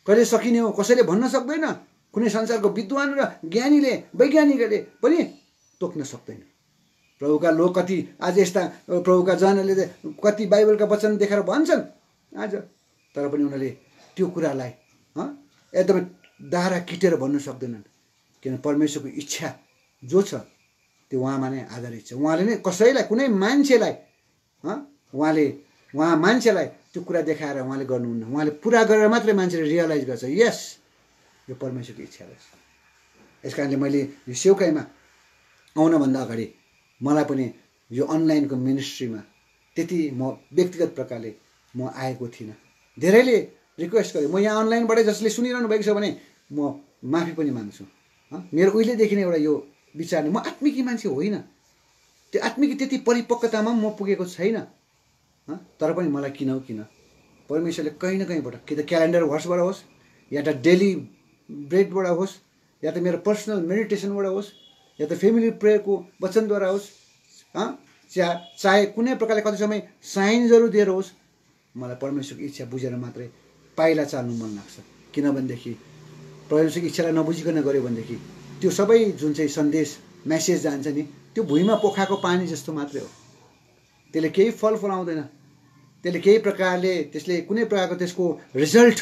कहिले सकिने हो कसैले भन्न सक्दैन। कुनै संसारको विद्वान र ज्ञानीले, वैज्ञानिकले पनि तोक्न सक्दैन। प्रभुका लोक कति आज यस्ता, प्रभुका जनहरूले कति बाइबलका वचन देखाएर भन्छन् आज, तर पनि उनीहरूले त्यो कुरालाई एकदमै दारा किटेर भन्न सक्दैनन्। किन परमेश्वरको इच्छा जो छ त्यो उहाँमा नै आधारित छ। उहाँले नै कसैलाई, कुनै मान्छेलाई उहाँ मान्छेलाई त्यो कुरा देखाएर उहाँले गर्नुहुन्न, उहाँले पुरा गरेर मात्रै मान्छेले रियलाइज गर्छ, यस यो परमेश्वरको इच्छा रहेछ। यस कारणले मैले यो सेवकाईमा आउनभन्दा अगाडि मलाई पनि यो अनलाइनको मिनिस्ट्रीमा त्यति म व्यक्तिगत प्रकारले म आएको थिइनँ। धेरैले रिक्वेस्ट गरेँ, म यहाँ अनलाइनबाटै जसले सुनिरहनु भएको छ भने म माफी पनि माग्छु। मेरो उहिलेदेखि नै एउटा यो विचार, म आत्मिकी मान्छे होइन, त्यो आत्मिकी त्यति परिपक्वतामा म पुगेको छैन। तर पनि मलाई किन परमेश्वरले कहीँ न कहीँबाट, कि त क्यालेन्डर वर्सबाट होस्, या त डेली ब्रेडबाट होस्, या त मेरो पर्सनल मेडिटेसनबाट होस्, या त फ्यामिली प्रेयरको वचनद्वारा होस्, चाहे कुनै प्रकारले कति समय साइन्सहरू दिएर होस्, मलाई परमेश्वरको इच्छा बुझेर मात्रै पाइला चाल्नु मन लाग्छ। किनभनेदेखि परमेश्वरको इच्छालाई नबुझिकन गऱ्यो भनेदेखि त्यो सबै जुन चाहिँ सन्देश, मेसेज जान्छ नि, त्यो भुइँमा पोखाएको पानी जस्तो मात्रै हो। त्यसले केही फल फलाउँदैन, त्यसले केही प्रकारले, त्यसले कुनै प्रकारको त्यसको रिजल्ट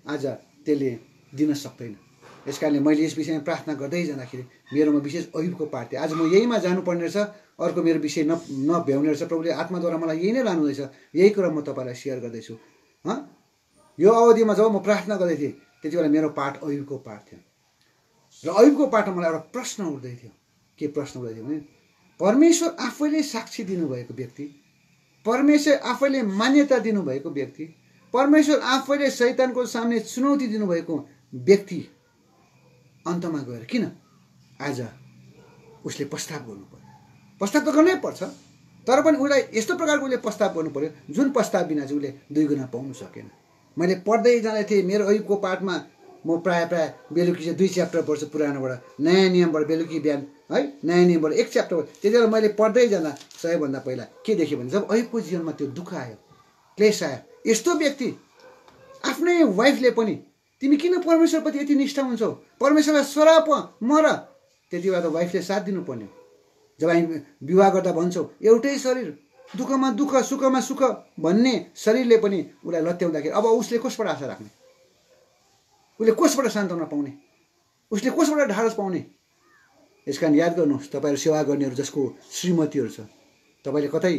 आज त्यसले दिन सक्दैन। यस कारणले मैले यस विषयमा प्रार्थना गर्दै जाँदाखेरि मेरोमा विशेष अयुबको पाठ थियो। आज म यहीमा जानुपर्ने रहेछ, अर्को मेरो विषय नभ्याउने रहेछ। प्रभुले आत्माद्वारा मलाई यही नै लानुहुँदैछ। यही कुरा म तपाईँलाई सेयर गर्दैछु। यो अवधिमा जब म प्रार्थना गर्दै थिएँ त्यति बेला मेरो पाठ अयुबको पाठ थियो र अयुबको पाठमा मलाई एउटा प्रश्न उठ्दै थियो। के प्रश्न उठ्दै थियो भने परमेश्वर आफैले साक्षी दिनुभएको व्यक्ति, परमेश्वर आफैले मान्यता दिनुभएको व्यक्ति, परमेश्वर आफैले शैतानको सामने चुनौती दिनुभएको व्यक्ति अन्तमा गएर किन आज उसले प्रस्ताव गर्नु पर्यो? प्रस्ताव त गर्नै पर्छ, तर पनि उसलाई यस्तो प्रकारको उसले प्रस्ताव गर्नु पर्यो जुन प्रस्ताव बिना चाहिँ उसले 2 गुणा पाउनु सकेन। मैले पढ्दै जाँदै थिएँ मेरो अयुबको पाठमा। म प्रायः बेलुकी चाहिँ 2 च्याप्टर पढ्छु पुरानोबाट, नयाँ नियमबाट बेलुकी बिहान है, नयाँ नियमबाट 1 च्याप्टर। त्यति बेला मैले पढ्दै जाँदा सबैभन्दा पहिला के देखेँ भने जब अयुबको जीवनमा त्यो दुःख आयो, क्लेश आयो, यस्तो व्यक्ति आफ्नै वाइफले पनि तिमी किन परमेश्वरप्रति यति निष्ठा हुन्छौ, परमेश्वरलाई श्राप मर, त्यति बेला त वाइफले साथ दिनुपर्ने। जब हामी विवाह गर्दा भन्छौँ एउटै शरीर, दुःखमा दुःख सुखमा सुख भन्ने शरीरले पनि उसलाई लत्याउँदाखेरि अब उसले कसबाट आशा राख्ने? उसले कसबाट सान्त्वना पाउने? उसले कसबाट ढाडस पाउने? यस कारण याद गर्नुहोस्, तपाईँहरू सेवा गर्नेहरू जसको श्रीमतीहरू छ, तपाईँले कतै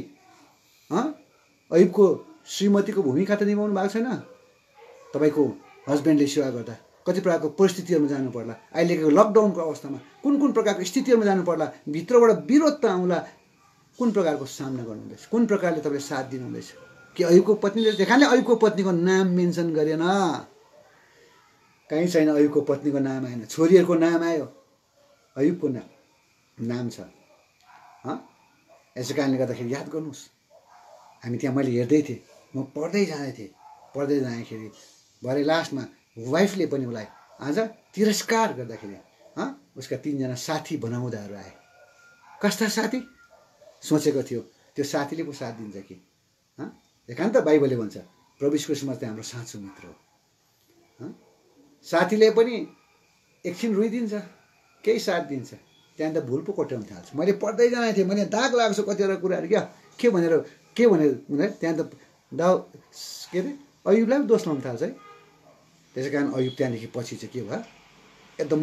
अयुबको श्रीमतीको भूमिका त निभाउनु भएको छैन। तपाईँको हस्बेन्डले सेवा गर्दा कति प्रकारको परिस्थितिहरूमा जानु पर्ला, अहिलेको लकडाउनको अवस्थामा कुन कुन प्रकारको स्थितिहरूमा जानु पर्ला, भित्रबाट विरोध त आउँला, कुन प्रकारको सामना गर्नुहुँदैछ, कुन प्रकारले तपाईँले साथ दिनुहुँदैछ? कि अयुबको पत्नीले देखाले अयुबको पत्नीको नाम मेन्सन गरेन, कहीँ छैन अयुबको पत्नीको नाम आएन, छोरीहरूको नाम आयो, अयुबको नाम छ। यसै कारणले गर्दाखेरि याद गर्नुहोस्, हामी त्यहाँ मैले हेर्दै थिएँ, म पढ्दै जाँदाखेरि भरे लास्टमा वाइफले पनि उसलाई आज तिरस्कार गर्दाखेरि उसका 3 जना साथी बनाउँदाहरू आए। कस्ता साथी? सोचेको थियो त्यो साथीले पो साथ दिन्छ कि? एकान्त बाइबलले भन्छ प्रभु यीशु ख्रीष्ट चाहिँ हाम्रो साँचो मित्र हो। साथीले पनि एकछिन रुइदिन्छ, केही साथ दिन्छ, त्यहाँ त भुल पो कोट्याउन थाल्छ। मैले पढ्दै जाँदै थिएँ, मैले दाग लागेको छु कतिवटा कुराहरू क्या के भनेर त्यहाँ त के अरे अयुबलाई पनि दोष लाउन थाल्छ है। त्यसै कारण अयुब त्यहाँदेखि पछि चाहिँ के भयो, एकदम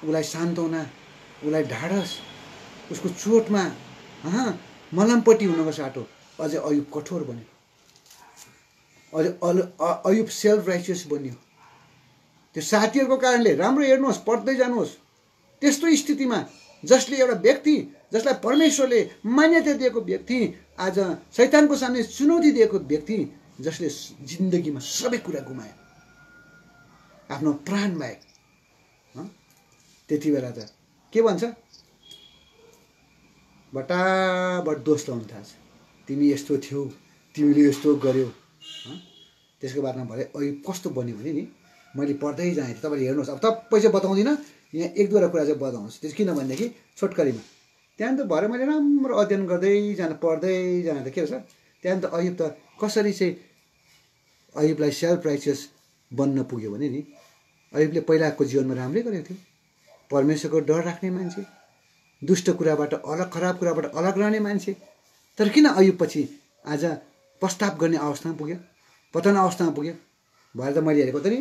उसलाई सान्त्वना, उसलाई ढाडस, उसको चोटमा मलमपट्टि हुनको साटो अझै अयुब कठोर बन्यो, अझै अयुब सेल्फ राइचियस बन्यो। त्यो साथीहरूको कारणले। राम्रो हेर्नुहोस्, पढ्दै जानुहोस्, त्यस्तो स्थितिमा जसले एउटा व्यक्ति जसलाई परमेश्वरले मान्यता दिएको व्यक्ति, आज शैतानको सामने चुनौती दिएको व्यक्ति, जसले जिन्दगीमा सबै कुरा गुमायो आफ्नो प्राण बाहेक, त्यति बेला त के भन्छ, बटाबट दोष लाउन थाल्छ, तिमी यस्तो थियौ, तिमीले यस्तो गर्यौ। त्यसको बादमा भरे अयुब कस्तो बन्यो भने नि मैले पढ्दै जाएँ, तपाईँले हेर्नुहोस्, अब तपाईँ चाहिँ बताउँदिनँ, यहाँ 1-2 कुरा चाहिँ बताउनुहोस्। त्यस किनभनेदेखि छोटकरीमा त्यहाँदेखि त भरे मैले राम्रो अध्ययन पढ्दै जाँदा के रहेछ, त्यहाँदेखि त अयुब त कसरी चाहिँ अयुबलाई सेल्फ राइचियस बन्न पुग्यो भने नि, अयुबले पहिलाको जीवनमा राम्रै गरेको थियो, परमेश्वरको डर राख्ने मान्छे, दुष्ट कुराबाट अलग, खराब कुराबाट अलग रहने मान्छे। तर किन अयुब पछि आज प्रस्ताव गर्ने अवस्थामा पुग्यो, पतन अवस्थामा पुग्यो? भएर त मैले हेरेको त नि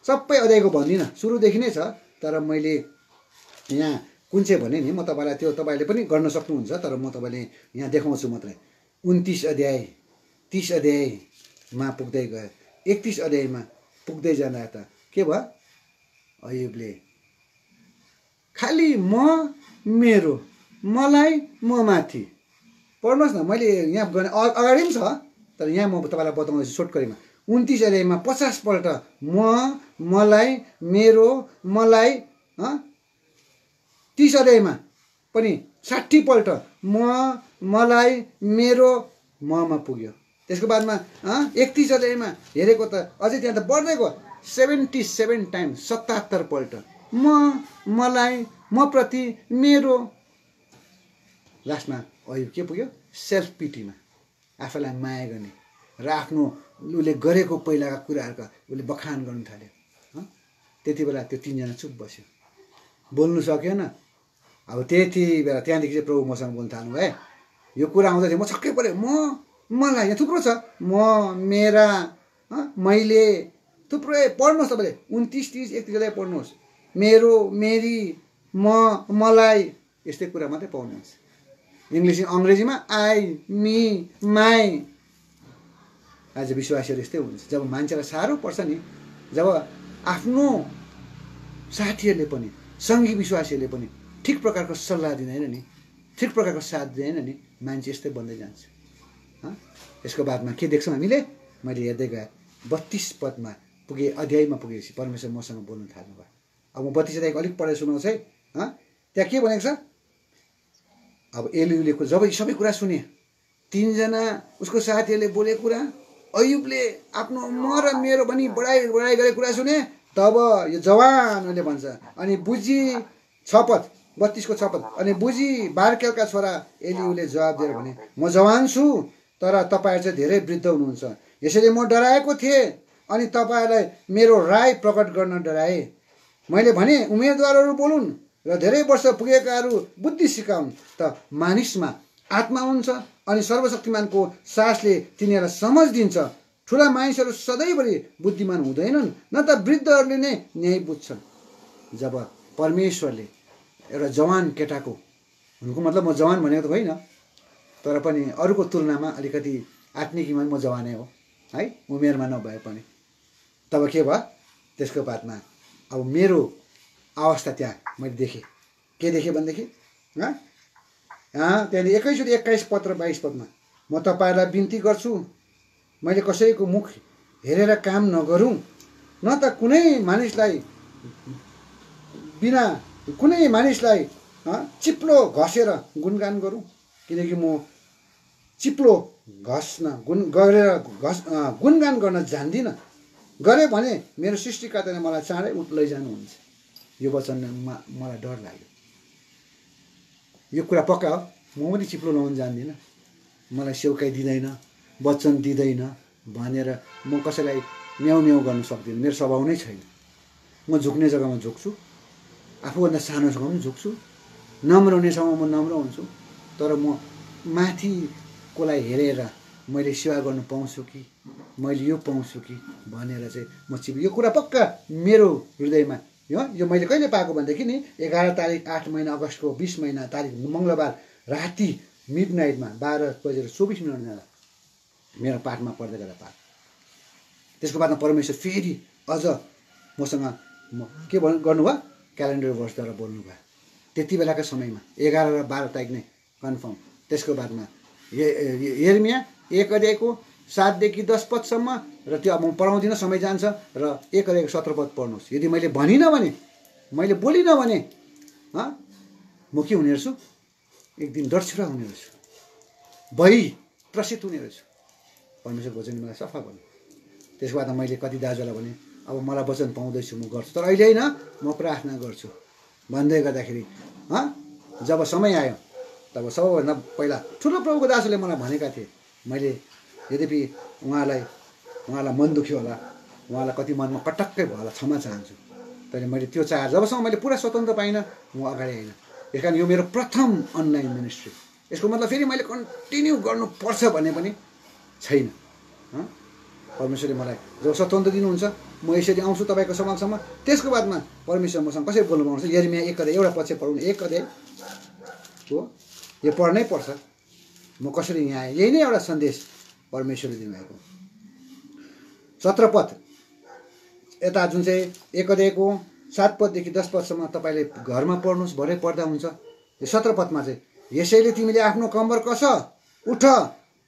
सबै अध्यायको भन्दिनँ, सुरुदेखि नै छ, तर मैले यहाँ कुन चाहिँ भने नि म तपाईँलाई त्यो तपाईँले पनि गर्न सक्नुहुन्छ, तर म तपाईँले यहाँ देखाउँछु मात्रै। 29 अध्याय 30 अध्यायमा पुग्दै गयो, 31 अध्यायमा पुग्दै जाँदा त के भयो, अयुबले खालि मेरो मलाई म माथि, पढ्नुहोस् न, मैले यहाँ गर्ने अगाडि पनि छ, तर यहाँ म तपाईँलाई बताउँदैछु छोटकरीमा। 29 अध्यायमा 50 पल्ट मलाई मेरो मलाई, 30 अध्यायमा पनि 60 पल्ट मलाई मेरो ममा पुग्यो। त्यसको बादमा 31 अध्यायमा हेरेको त अझै त्यहाँ त बढ्दै गयो, 77 टाइम, 77 पल्ट मलाई, म प्रति, मेरो। लास्टमा अयुब के पुग्यो, सेल्फ पिटीमा, आफैलाई माया गर्ने र आफ्नो उसले गरेको पहिलाका कुराहरूका उसले बखान गर्नु थाल्यो। त्यति बेला त्यो 3 जना चुप बस्यो, बोल्नु सकेन। अब त्यति बेला त्यहाँदेखि चाहिँ प्रभु मसँग बोल्नु थाल्नु है, यो कुरा आउँदा चाहिँ म छक्कै पऱ्यो, मलाई यहाँ थुप्रो छ, मेरा, मैले, थुप्रै। पढ्नुहोस् तपाईँले 29, 30, 31 पढ्नुहोस्, मेरो, मेरी, म, मलाई यस्तै कुरा मात्रै पाउनु हुन्छ। इङ्ग्लिस अङ्ग्रेजीमा आई, मी, माई। आज विश्वासीहरू यस्तै हुन्छ। जब मान्छेलाई साह्रो पर्छ नि, जब आफ्नो साथीहरूले पनि, सङ्गी विश्वासीहरूले पनि ठिक प्रकारको सल्लाह दिँदैन नि, ठिक प्रकारको साथ दिँदैन नि, मान्छे यस्तै बन्दै जान्छ। यसको बादमा के देख्छौँ हामीले? मैले हेर्दै गएँ 32 पदमा पुगे, अध्यायमा पुगेपछि परमेश्वर मसँग बोल्नु थाल्नुभयो। अब म 32 अध्यायको अलिक पढेर सुनाउँछु है। त्यहाँ के भनेको छ? अब एलिहुले जब सबै कुरा सुने, 3 जना उसको साथीहरूले बोलेको कुरा, अयुबले आफ्नो म र मेरो भनी बढाइ गरेको कुरा सुने, तब यो जवानले भन्छ, अनि बुझी 6 पद, 32 को 6 पद, अनि बुझी बारकेलका छोरा एलिहुले जवाब दिएर भने, म जवान छु, तर तपाईँहरू चाहिँ धेरै वृद्ध हुनुहुन्छ। यसैले म डराएको थिएँ अनि तपाईँहरूलाई मेरो राय प्रकट गर्न डराएँ। मैले भने उम्मेदवारहरू बोलुन् र धेरै वर्ष पुगेकाहरू बुद्धि सिकाउन्, त मानिसमा आत्मा हुन्छ अनि सर्वशक्तिमानको सासले तिनीहरूलाई समझ दिन्छ। ठुला मानिसहरू सधैँभरि बुद्धिमान हुँदैनन्, न त वृद्धहरूले नै न्याय बुझ्छन्। जब परमेश्वरले एउटा जवान केटाको, हुनुको मतलब म जवान भनेको त होइन, तर पनि अरूको तुलनामा अलिकति आत्मिकीमा म जवानै हो है, उमेरमा नभए पनि। तब के भयो? त्यसको बादमा अब मेरो अवस्था त्यहाँ मैले देखेँ। के देखेँ भनेदेखि त्यहाँदेखि 21 पद र 22 पदमा, म तपाईँहरूलाई बिन्ती गर्छु, मैले कसैको मुख हेरेर काम नगरौँ, न त कुनै मानिसलाई चिप्लो घसेर गुणगान गरौँ, किनकि म चिप्लो गुणगान गर्न जान्दिनँ। गरे भने मेरो सृष्टिकर्ताले मलाई चाँडै लैजानुहुन्छ। यो वचनमा मलाई डर लाग्यो। यो कुरा पक्का हो, म पनि चिप्लो लाउन जान्दिनँ, मलाई सेउकाइ दिँदैन, वचन दिँदैन भनेर म कसैलाई म्याउ म्याउ गर्न सक्दिनँ। मेरो स्वभाव नै छैन। म झुक्ने जग्गामा झुक्छु, आफूभन्दा सानो ठाउँमा पनि झुक्छु, नम्र हुने ठाउँमा म नम्र हुन्छु। तर म माथिकोलाई हेरेर मैले सेवा गर्नु पाउँछु कि, मैले यो पाउँछु कि भनेर चाहिँ म यो कुरा पक्का मेरो हृदयमा। यो मैले कहिले पाएको भनेदेखि नि 11 तारिक 8 महिना अगस्तको 20 महिना तारिक मङ्गलबार राति मिडनाइटमा 12:24 मेरो पाठमा पढ्दै गर्दा पाठ। त्यसको बादमा परमेश्वर फेरि अझ मसँग के गर्नुभयो? क्यालेन्डर वर्षद्वारा बोल्नुभयो। त्यति बेलाको समयमा 11 र 12 तारिक नै कन्फर्म। त्यसको बादमा यिर्मया 1 अध्यायको 7 देखि 10 पदसम्म, र त्यो अब म पढाउँदिनँ, समय जान्छ, र 1 अध्यायको 17 पद पढ्नुहोस्। यदि मैले भनिनँ भने, मैले बोलिनँ भने म के हुने रहेछु? एक दिन डरछुरा हुने रहेछु, भई त्रसित हुने रहेछु। परमेश्वर वचन मलाई सफा भन्नु। त्यसको बादमा मैले कति दाजुलाई भने, अब मलाई वचन पाउँदैछु, म गर्छु, तर अहिले होइन, म प्रार्थना गर्छु भन्दै गर्दाखेरि जब समय आयो, तब सबैभन्दा पहिला ठुलो प्रभुको दासले मलाई भनेका थिए। मैले यद्यपि उहाँलाई मन दुख्यो होला, उहाँलाई कति मनमा कटक्कै भयो होला, क्षमा चाहन्छु। तर मैले त्यो चाहेर जबसम्म मैले पुरा स्वतन्त्र पाइनँ, म अगाडि आइनँ। त्यस कारण यो मेरो प्रथम अनलाइन मिनिस्ट्री। यसको मतलब फेरि मैले कन्टिन्यू गर्नुपर्छ भन्ने पनि छैन। परमेश्वरले मलाई जब स्वतन्त्र दिनुहुन्छ, म यसरी आउँछु तपाईँको समक्षमा। त्यसको बादमा परमेश्वर मसँग कसरी बोल्नु पाउँछ? यिर्मया 1 अध्याय, एउटा पद पढौँ, 1 अध्याय हो, यो पढ्नै पर्छ। म कसरी यहाँ आएँ, यही नै एउटा सन्देश परमेश्वरले दिनुभएको। 17 पद यता जुन चाहिँ 1 अध्यायको 7 पददेखि 10 पदसम्म तपाईँले घरमा पढ्नुहोस्, भरे पढ्दा हुन्छ। यो 17 पदमा चाहिँ, यसैले तिमीले आफ्नो कम्बर कस, उठ,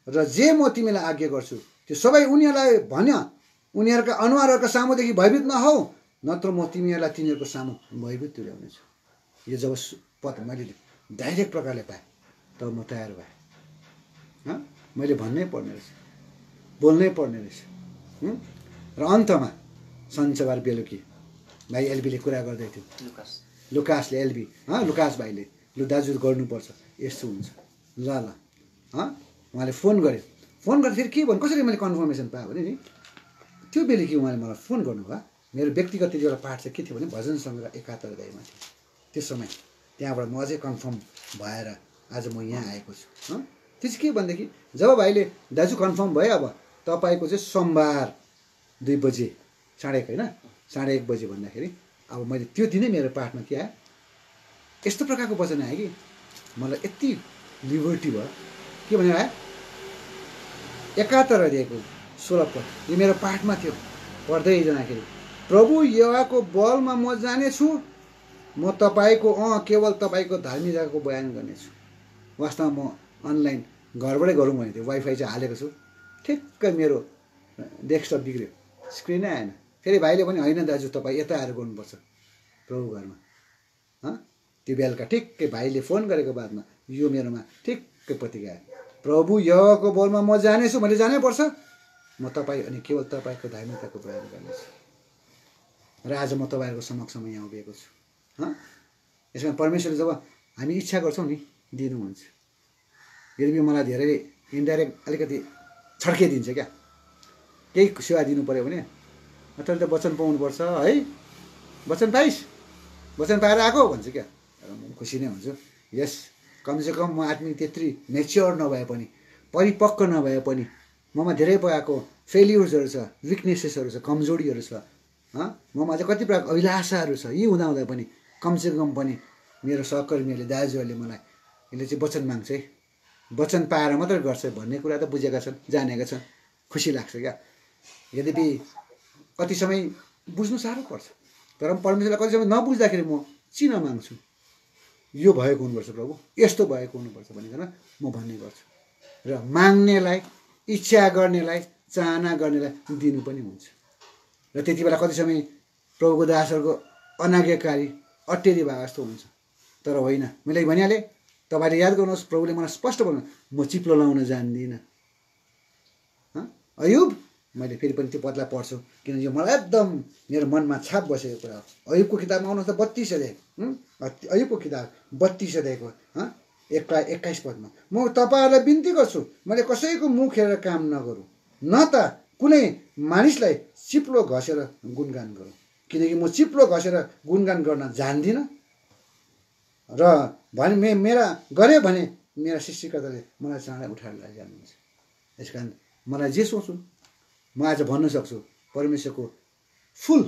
र जे म तिमीलाई आज्ञा गर्छु त्यो सबै उनीहरूलाई भन। उनीहरूका अनुहारहरूका सामुदेखि भयभीत नहौ, नत्र म तिमीहरूलाई तिनीहरूको सामु भयभीत तुल्याउनेछु। यो जब पद मैले डाइरेक्ट प्रकारले पाएँ, तब म तयार भएँ। मैले भन्नै पर्ने रहेछ, बोल्नै पर्ने रहेछ। र अन्तमा शनिबार बेलुकी भाइ एलबीले कुरा गर्दै थियो, लुकासले, एलबी लुकास भाइले, लु दाजु गर्नुपर्छ, यस्तो हुन्छ, ल उहाँले फोन गरे। फोन गर्दाखेरि के भन्नु, कसरी मैले कन्फर्मेसन पाएँ भने नि, त्यो बेलुकी उहाँले मलाई फोन गर्नुभयो। मेरो व्यक्तिगत एउटा पाठ चाहिँ के थियो भने भजन सङ्ग्रह 71 अध्यायमा थियो। त्यो समय त्यहाँबाट म अझै कन्फर्म भएर आज म यहाँ आएको छु। त्यो चाहिँ के भनेदेखि, जब भाइले दाजु कन्फर्म भयो, अब तपाईँको चाहिँ सोमबार 2 बजे, 1:30 होइन, 1:30 बजे भन्दाखेरि अब मैले त्यो दिनै मेरो पाठमा के आयो, यस्तो प्रकारको वचन आयो कि मलाई यति लिबर्टी भयो। के भनेर आयो, 71 अध्यायको 16 पद, यो मेरो पाठमा थियो पढ्दै जाँदाखेरि, प्रभु यहोवाको बलमा म जानेछु, म तपाईँको केवल तपाईँको धार्मिकताको बयान गर्नेछु। वास्तवमा म अनलाइन घरबाटै गरौँ भनेको थिएँ, वाइफाई चाहिँ हालेको छु, ठिक्कै मेरो डेस्कटप बिग्रियो, स्क्रिनै आएन। फेरि भाइले पनि होइन दाजु तपाईँ यता आएर गर्नुपर्छ प्रभु घरमा। त्यो बेलुका ठिक्कै भाइले फोन गरेको बादमा यो मेरोमा ठिक्कै पत्रिका आयो, प्रभु यहोवाको बलमा म जानेछु, मैले जानै पर्छ, म तपाईँ अनि केवल तपाईँको धार्मिकताको बयान गर्नेछु। र आज म तपाईँहरूको समक्षमा यहाँ उभिएको छु। यसमा परमेश्वरले जब हामी इच्छा गर्छौँ नि दिनुहुन्छ। यद्यपि मलाई धेरै इन्डाइरेक्ट अलिकति छड्किदिन्छ क्या, केही सेवा दिनु पऱ्यो भने अथवा वचन पाउनुपर्छ है, वचन पाइस्, वचन पाएर आएको भन्छ क्या, म खुसी नै हुन्छु। यस, कमसेकम म आत्मिक त्यत्रै मेच्योर नभए पनि, परिपक्व नभए पनि, ममा धेरै प्रकारको फेल्युर्सहरू छ, विकनेसेसहरू छ, कमजोरीहरू छ, ममा चाहिँ कति प्रकारको अभिलाषाहरू छ। यी हुँदाहुँदै पनि कमसेकम पनि मेरो सहकर्मीहरूले, दाजुहरूले मलाई यसले चाहिँ वचन माग्छ है, वचन पाएर मात्रै गर्छ भन्ने कुरा त बुझेका छन्, जानेका छन्, खुसी लाग्छ क्या। यद्यपि कति समय बुझ्नु साह्रो पर्छ, तर परमेश्वरलाई कति समय नबुझ्दाखेरि म चिन माग्छु, यो भएको हुनुपर्छ प्रभु, यस्तो भएको हुनुपर्छ भनिकन म भन्ने गर्छु। र माग्नेलाई, इच्छा गर्नेलाई, चाहना गर्नेलाई दिनु पनि हुन्छ। र त्यति बेला कति समय प्रभुको दासहरूको अनाज्ञाकारी अटेरी भए जस्तो हुन्छ। तर होइन, मैले भनिहालेँ, तपाईँले याद गर्नुहोस्, प्रभुले मलाई स्पष्ट भन्नु, म चिप्लो लाउन जान्दिनँ। अयुब, मैले फेरि पनि त्यो पदलाई पढ्छु किनकि यो मलाई एकदम मेरो मनमा छाप बसेको कुरा हो। अयुबको किताबमा आउनुहोस् त 32 अध्याय, अयुबको किताब 32 अध्यायको 21 पदमा, म तपाईँहरूलाई बिन्ती गर्छु, मैले कसैको मुख हेरेर काम नगरौँ, न त कुनै मानिसलाई चिप्लो घसेर गुणगान गरौँ, किनकि म चिप्लो घसेर गुणगान गर्न जान्दिनँ। र भने मेरा गऱ्यो भने मेरा सृष्टिकर्ताले मलाई चाँडै उठाएर लैजानुहुन्छ। यस कारण मलाई जे सोच्छु म आज भन्न सक्छु, परमेश्वरको फुल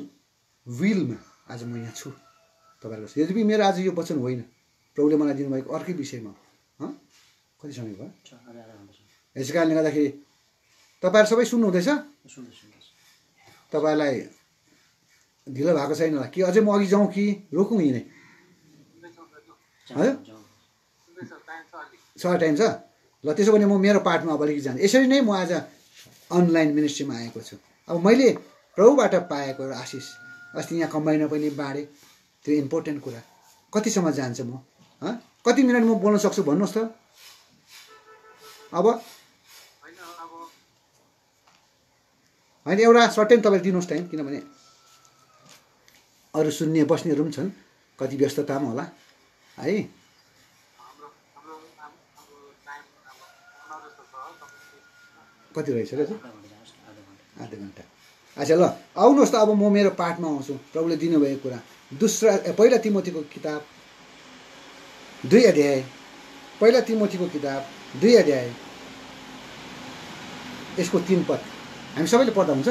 विलमा आज म यहाँ छु तपाईँहरूको। यद्यपि मेरो आज यो वचन होइन, प्रभुले मलाई दिनुभएको अर्कै विषयमा। कति समय भयो? यस कारणले गर्दाखेरि तपाईँहरू सबै सुन्नुहुँदैछ? तपाईँलाई ढिलो भएको छैन होला कि अझै म अघि जाउँ कि रोकौँ यिनै? हजुर, सर्ट टाइम छ। ल त्यसो भने म मेरो पार्टमा अब अलिकति जान्छु। यसरी नै म आज अनलाइन मिनिस्ट्रीमा आएको छु। अब मैले प्रभुबाट पाएको एउटा आशिष, अस्ति यहाँ कम्बाइनमा पनि बाँडेँ, त्यो इम्पोर्टेन्ट कुरा। कतिसम्म जान्छ म, कति मिनट म बोल्न सक्छु भन्नुहोस् त? अब होइन, एउटा सर्ट टाइम तपाईँले दिनुहोस् टाइम, किनभने अरू सुन्ने बस्नेहरू पनि छन्, कति व्यस्तता पनि होला है। कति रहेछ र? आधा घन्टा। अच्छा ल, आउनुहोस् त, अब म मेरो पाठमा आउँछु। प्रभुले दिनुभएको कुरा, पहिला तिमोथीको किताब 2 अध्याय, पहिला तिमोथीको किताब 2 अध्याय यसको 3 पद हामी सबैले पढ्दा हुन्छ?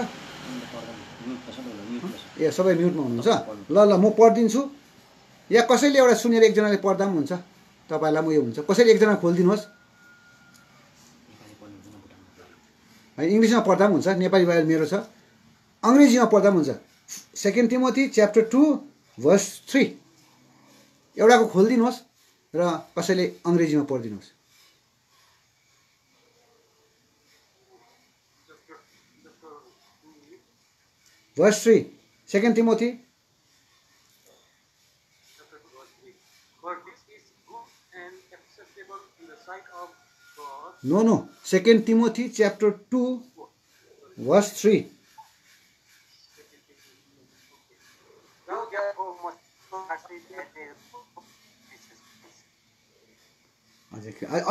ए सबै म्युटमा हुनुहुन्छ? ल ल म पढिदिन्छु, या कसैले एउटा सुनेर एकजनाले पढ्दा पनि हुन्छ, तपाईँलाई म यो हुन्छ, कसैले एकजना खोलिदिनुहोस्। इङ्ग्लिसमा पढ्दा पनि हुन्छ, नेपाली बाइबल मेरो छ, अङ्ग्रेजीमा पढ्दा पनि हुन्छ। 2 तिमोथी च्याप्टर 2 भर्स 3 एउटाको खोलिदिनुहोस् र कसैले अङ्ग्रेजीमा पढिदिनुहोस्। Verse 3, 2 Timothy. No, 2 Timothy chapter 2 verse 3.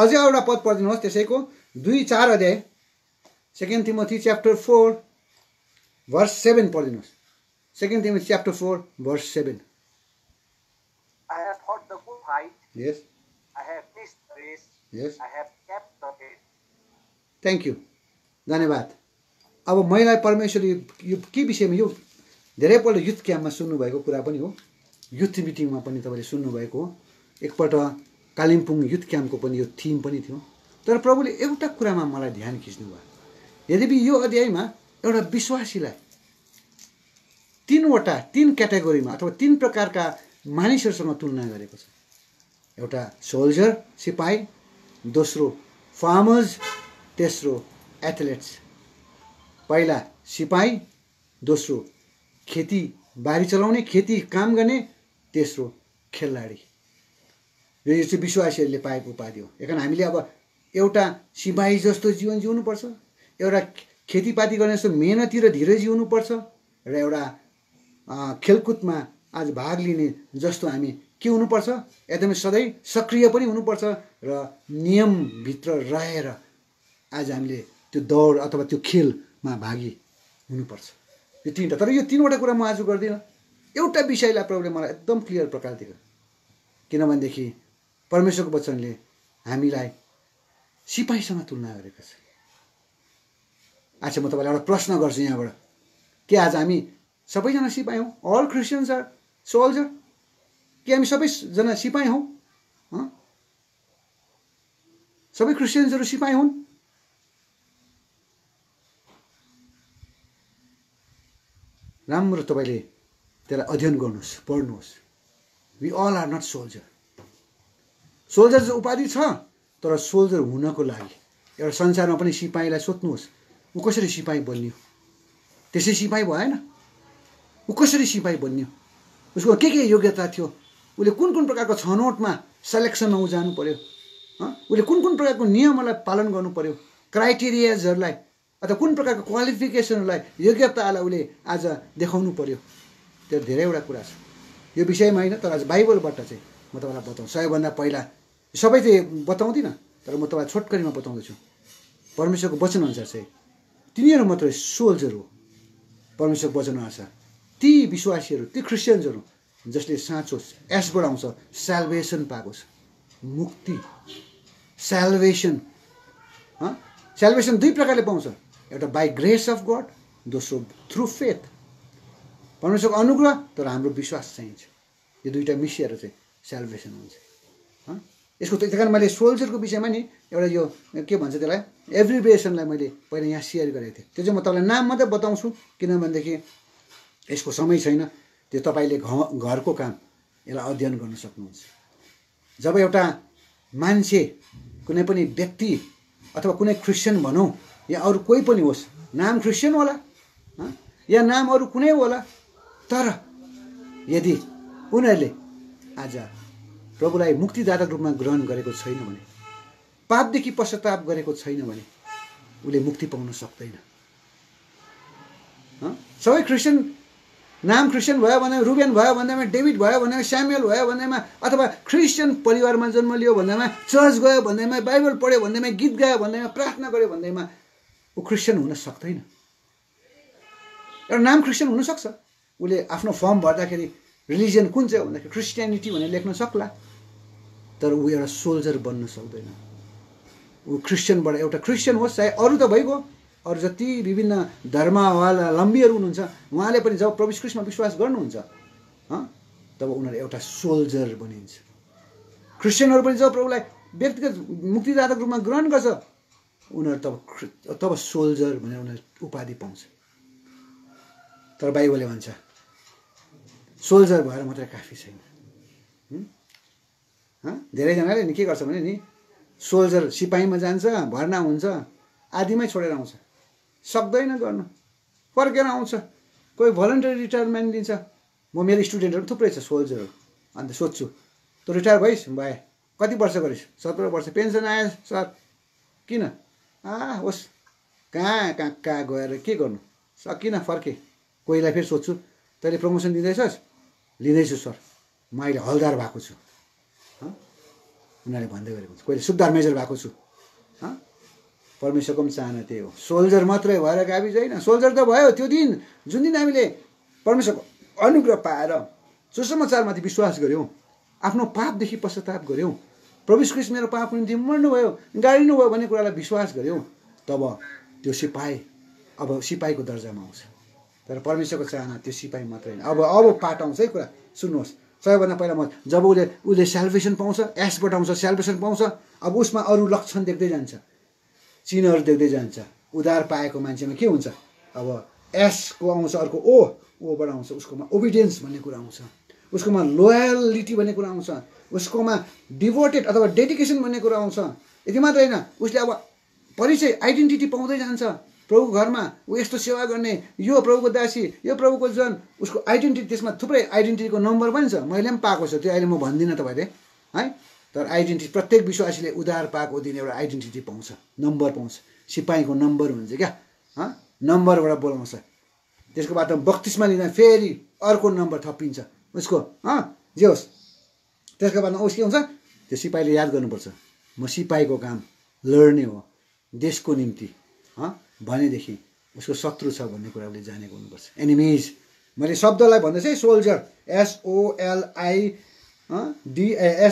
अझै एउटा पद पढिदिनुहोस् त्यसैको 2-4 अध्याय 2 Timothy chapter 4 verse 7 पढिदिनुहोस्। 2 Timothy chapter 4 verse 7.
I have fought the good fight.
Yes.
I have finished the race.
Yes.
I have kept the faith.
Thank you, धन्यवाद। अब महिला परमेश्वरले यो के विषयमा, यो धेरैपल्ट युथ क्याम्पमा सुन्नुभएको कुरा पनि हो, युथ मिटिङमा पनि तपाईँले सुन्नुभएको हो, एकपल्ट कालिम्पोङ युथ क्याम्पको पनि यो थिम पनि थियो। तर प्रभुले एउटा कुरामा मलाई ध्यान खिच्नुभयो, यद्यपि यो अध्यायमा एउटा विश्वासीलाई तीन क्याटेगोरीमा अथवा 3 प्रकारका मानिसहरूसँग तुलना गरेको छ। एउटा सोल्जर सिपाही, दोस्रो फार्मर्स, तेस्रो एथलेट्स। पहिला सिपाही, दोस्रो खेती बारी चलाउने, खेती काम गर्ने, तेस्रो खेलाडी। यो चाहिँ विश्वासीहरूले पाएको उपाधि हो। कारण हामीले अब एउटा सिपाही जस्तो जीवन जिउनुपर्छ, एउटा खेतीपाती गर्ने जस्तो मेहनती र धीरै जिउनुपर्छ, र एउटा खेलकुदमा आज भाग लिने जस्तो हामी के हुनुपर्छ, एकदमै सधैँ सक्रिय पनि हुनुपर्छ र नियमभित्र रहेर आज हामीले त्यो दौड अथवा त्यो खेलमा भागी हुनुपर्छ। यो 3टा। तर यो 3वटा कुरा म आज गर्दिनँ। एउटा विषयलाई प्रभुले मलाई एकदम क्लियर प्रकार दिएको, किनभनेदेखि परमेश्वरको वचनले हामीलाई सिपाहीसँग तुलना गरेको छ। अच्छा, म तपाईँलाई एउटा प्रश्न गर्छु यहाँबाट, के आज हामी सबैजना सिपाही हौँ? All Christians are soldier? के हामी सबैजना सिपाही हौँ? सबै क्रिस्चियन्सहरू सिपाही हुन्? राम्रो तपाईँले त्यसलाई अध्ययन गर्नुहोस्, पढ्नुहोस्। We all are not soldier. Soldier चाहिँ उपाधि छ, तर सोल्जर हुनको लागि एउटा संसारमा पनि सिपाहीलाई सोध्नुहोस्, ऊ कसरी सिपाही बन्यो? त्यसै सिपाही भएन। ऊ कसरी सिपाही बन्यो? उसको के योग्यता थियो? उसले कुन कुन प्रकारको छनौटमा सेलेक्सनमा ऊ जानु पर्यो? उसले कुन कुन प्रकारको नियमहरूलाई पालन गर्नु पर्यो? क्राइटेरियाजहरूलाई अथवा कुन प्रकारको क्वालिफिकेसनहरूलाई, योग्यतालाई उसले आज देखाउनु पर्यो? त्यो धेरैवटा कुरा छ। यो विषयमा होइन, तर आज बाइबलबाट चाहिँ म तपाईँलाई बताउँछु। सबैभन्दा पहिला सबै चाहिँ बताउँदिनँ, तर म तपाईँलाई छोटकरीमा बताउँदैछु। परमेश्वरको वचनअनुसार चाहिँ तिनीहरू मात्रै सोल्जर हो। परमेश्वरको वचनअनुसार ती विश्वासीहरू, ती क्रिस्चियन्सहरू जसले साँचो एसबाट आउँछ स्याल्भेसन पाएको छ, मुक्ति, स्याल्भेसन। स्याल्भेसन 2 प्रकारले पाउँछ, एउटा बाई ग्रेस अफ गड, दोस्रो थ्रु फेथ, परमेश्वरको अनुग्रह, तर हाम्रो विश्वास चाहिन्छ। यो 2टा मिसिएर चाहिँ स्याल्भेसन हुन्छ। यसको त्यही कारण मैले सोल्जरको विषयमा नि एउटा यो के भन्छ त्यसलाई एभ्रिब्रेसनलाई मैले पहिला यहाँ सेयर गरेको थिएँ। त्यो चाहिँ म तपाईँलाई नाम मात्रै बताउँछु, किनभनेदेखि यसको समय छैन। त्यो तपाईँले घरको काम यसलाई अध्ययन गर्न सक्नुहुन्छ। जब एउटा मान्छे, कुनै पनि व्यक्ति अथवा कुनै क्रिस्चियन भनौँ या अरू कोही पनि होस्, नाम क्रिस्चियन होला या नाम अरू कुनै होला, तर यदि उनीहरूले आज प्रभुलाई मुक्तिदायक रूपमा ग्रहण गरेको छैन भने, पापदेखि पश्चाताप गरेको छैन भने उसले मुक्ति पाउन सक्दैन। सबै क्रिस्चियन, नाम क्रिस्चियन भयो भन्दैमा, रुबेन भयो भन्दैमा, डेभिड भयो भन्दैमा, स्यामुएल भयो भन्दैमा, अथवा क्रिस्चियन परिवारमा जन्म लियो भन्दैमा, चर्च गयो भन्दैमा, बाइबल पढ्यो भन्दैमा, गीत गायो भन्दैमा, प्रार्थना गर्यो भन्दैमा ऊ क्रिस्चियन हुन सक्दैन। एउटा नाम क्रिस्चियन हुनसक्छ, उसले आफ्नो फर्म भर्दाखेरि रिलिजियन कुन चाहिँ भन्दाखेरि क्रिस्चियनिटी भनेर लेख्न सक्ला, तर ऊ एउटा सोल्जर बन्न सक्दैन। ऊ क्रिस्चियनबाट एउटा क्रिस्चियन होस्, चाहे अरू त भइगयो, अरू जति विभिन्न धर्मावलम्बीहरू हुनुहुन्छ, उहाँले पनि जब प्रभु ख्रीष्टमा विश्वास गर्नुहुन्छ तब उनीहरू एउटा सोल्जर बनिन्छ। क्रिस्चियनहरू पनि जब प्रभुलाई व्यक्तिगत मुक्तिदायक रूपमा ग्रहण गर्छ, उनीहरू तब सोल्जर भनेर उनीहरू उपाधि पाउँछ। तर बाइबलले भन्छ सोल्जर भएर मात्रै काफी छैन। धेरैजनाले नि के गर्छ भने नि, सोल्जर सिपाहीमा जान्छ, भर्ना हुन्छ, आधीमै छोडेर आउँछ, सक्दैन गर्न, फर्केर आउँछ, कोही भलन्टरी रिटायरमेन्ट लिन्छ। म मेरो स्टुडेन्टहरू थुप्रै छ सोल्जरहरू, अन्त सोध्छु तँ रिटायर भइस्? भए। कति वर्ष गरिस्? 17 वर्ष। पेन्सन आयो सर? किन? होस्, कहाँ गएर के गर्नु, सकिनँ, फर्केँ। कोहीलाई फेरि सोध्छु तैँले प्रमोसन दिँदैछस्? लिँदैछु सर, म अहिले हलदार भएको छु। उनीहरूले भन्दै गरेको हुन्छ। कोहीले सुबेदार मेजर भएको छु। परमेश्वरको पनि चाहना त्यही हो, सोल्जर मात्रै भएर काबी छैन। सोल्जर त भयो त्यो दिन जुन दिन हामीले परमेश्वरको अनुग्रह पाएर सुसमाचारमाथि विश्वास गऱ्यौँ, आफ्नो पापदेखि पश्चाताप गऱ्यौँ, प्रभु ख्रीष्ट मेरो पापको निम्ति मर्नुभयो, गाडिनुभयो भन्ने कुरालाई विश्वास गऱ्यौँ, तब त्यो सिपाही अब सिपाहीको दर्जामा आउँछ। तर परमेश्वरको चाहना त्यो सिपाही मात्रै होइन। अब पाठ आउँछ है कुरा सुन्नुहोस्। सबैभन्दा पहिला जब उसले स्याल्भेसन पाउँछ, एसबाट आउँछ स्याल्भेसन पाउँछ, अब उसमा अरू लक्षण देख्दै जान्छ, चिन्हहरू देख्दै जान्छ। उद्धार पाएको मान्छेमा के हुन्छ, अब एसको आउँछ, अर्को ओबाट आउँछ, उसकोमा ओबिडियन्स भन्ने कुरा आउँछ, उसकोमा लोयलिटी भन्ने कुरा आउँछ, उसकोमा डिभोटेड अथवा डेडिकेसन भन्ने कुरा आउँछ। यति मात्रै होइन, उसले अब परिचय आइडेन्टिटी पाउँदै जान्छ। प्रभुको घरमा ऊ यस्तो सेवा गर्ने, यो प्रभुको दासी, यो प्रभुको जन, उसको आइडेन्टिटी, त्यसमा थुप्रै आइडेन्टिटीको नम्बर पनि छ। मैले पनि पाएको छु, त्यो अहिले म भन्दिनँ तपाईँले है। तर आइडेन्टिटी प्रत्येक विश्वासीले उद्धार पाएको दिन एउटा आइडेन्टिटी पाउँछ, नम्बर पाउँछ। सिपाहीको नम्बर हुन्छ क्या, नम्बरबाट बोलाउँछ। त्यसको बाद बत्तिसमा लिँदा फेरि अर्को नम्बर थपिन्छ उसको, जे होस्। त्यसको बादमा उस के हुन्छ, त्यो सिपाहीले याद गर्नुपर्छ, म सिपाहीको काम लड्ने हो देशको निम्ति भनेदेखि उसको शत्रु छ भन्ने कुरा उसले जानेको हुनुपर्छ। एनिमिज, मैले शब्दलाई भन्दैछु है, सोल्जर,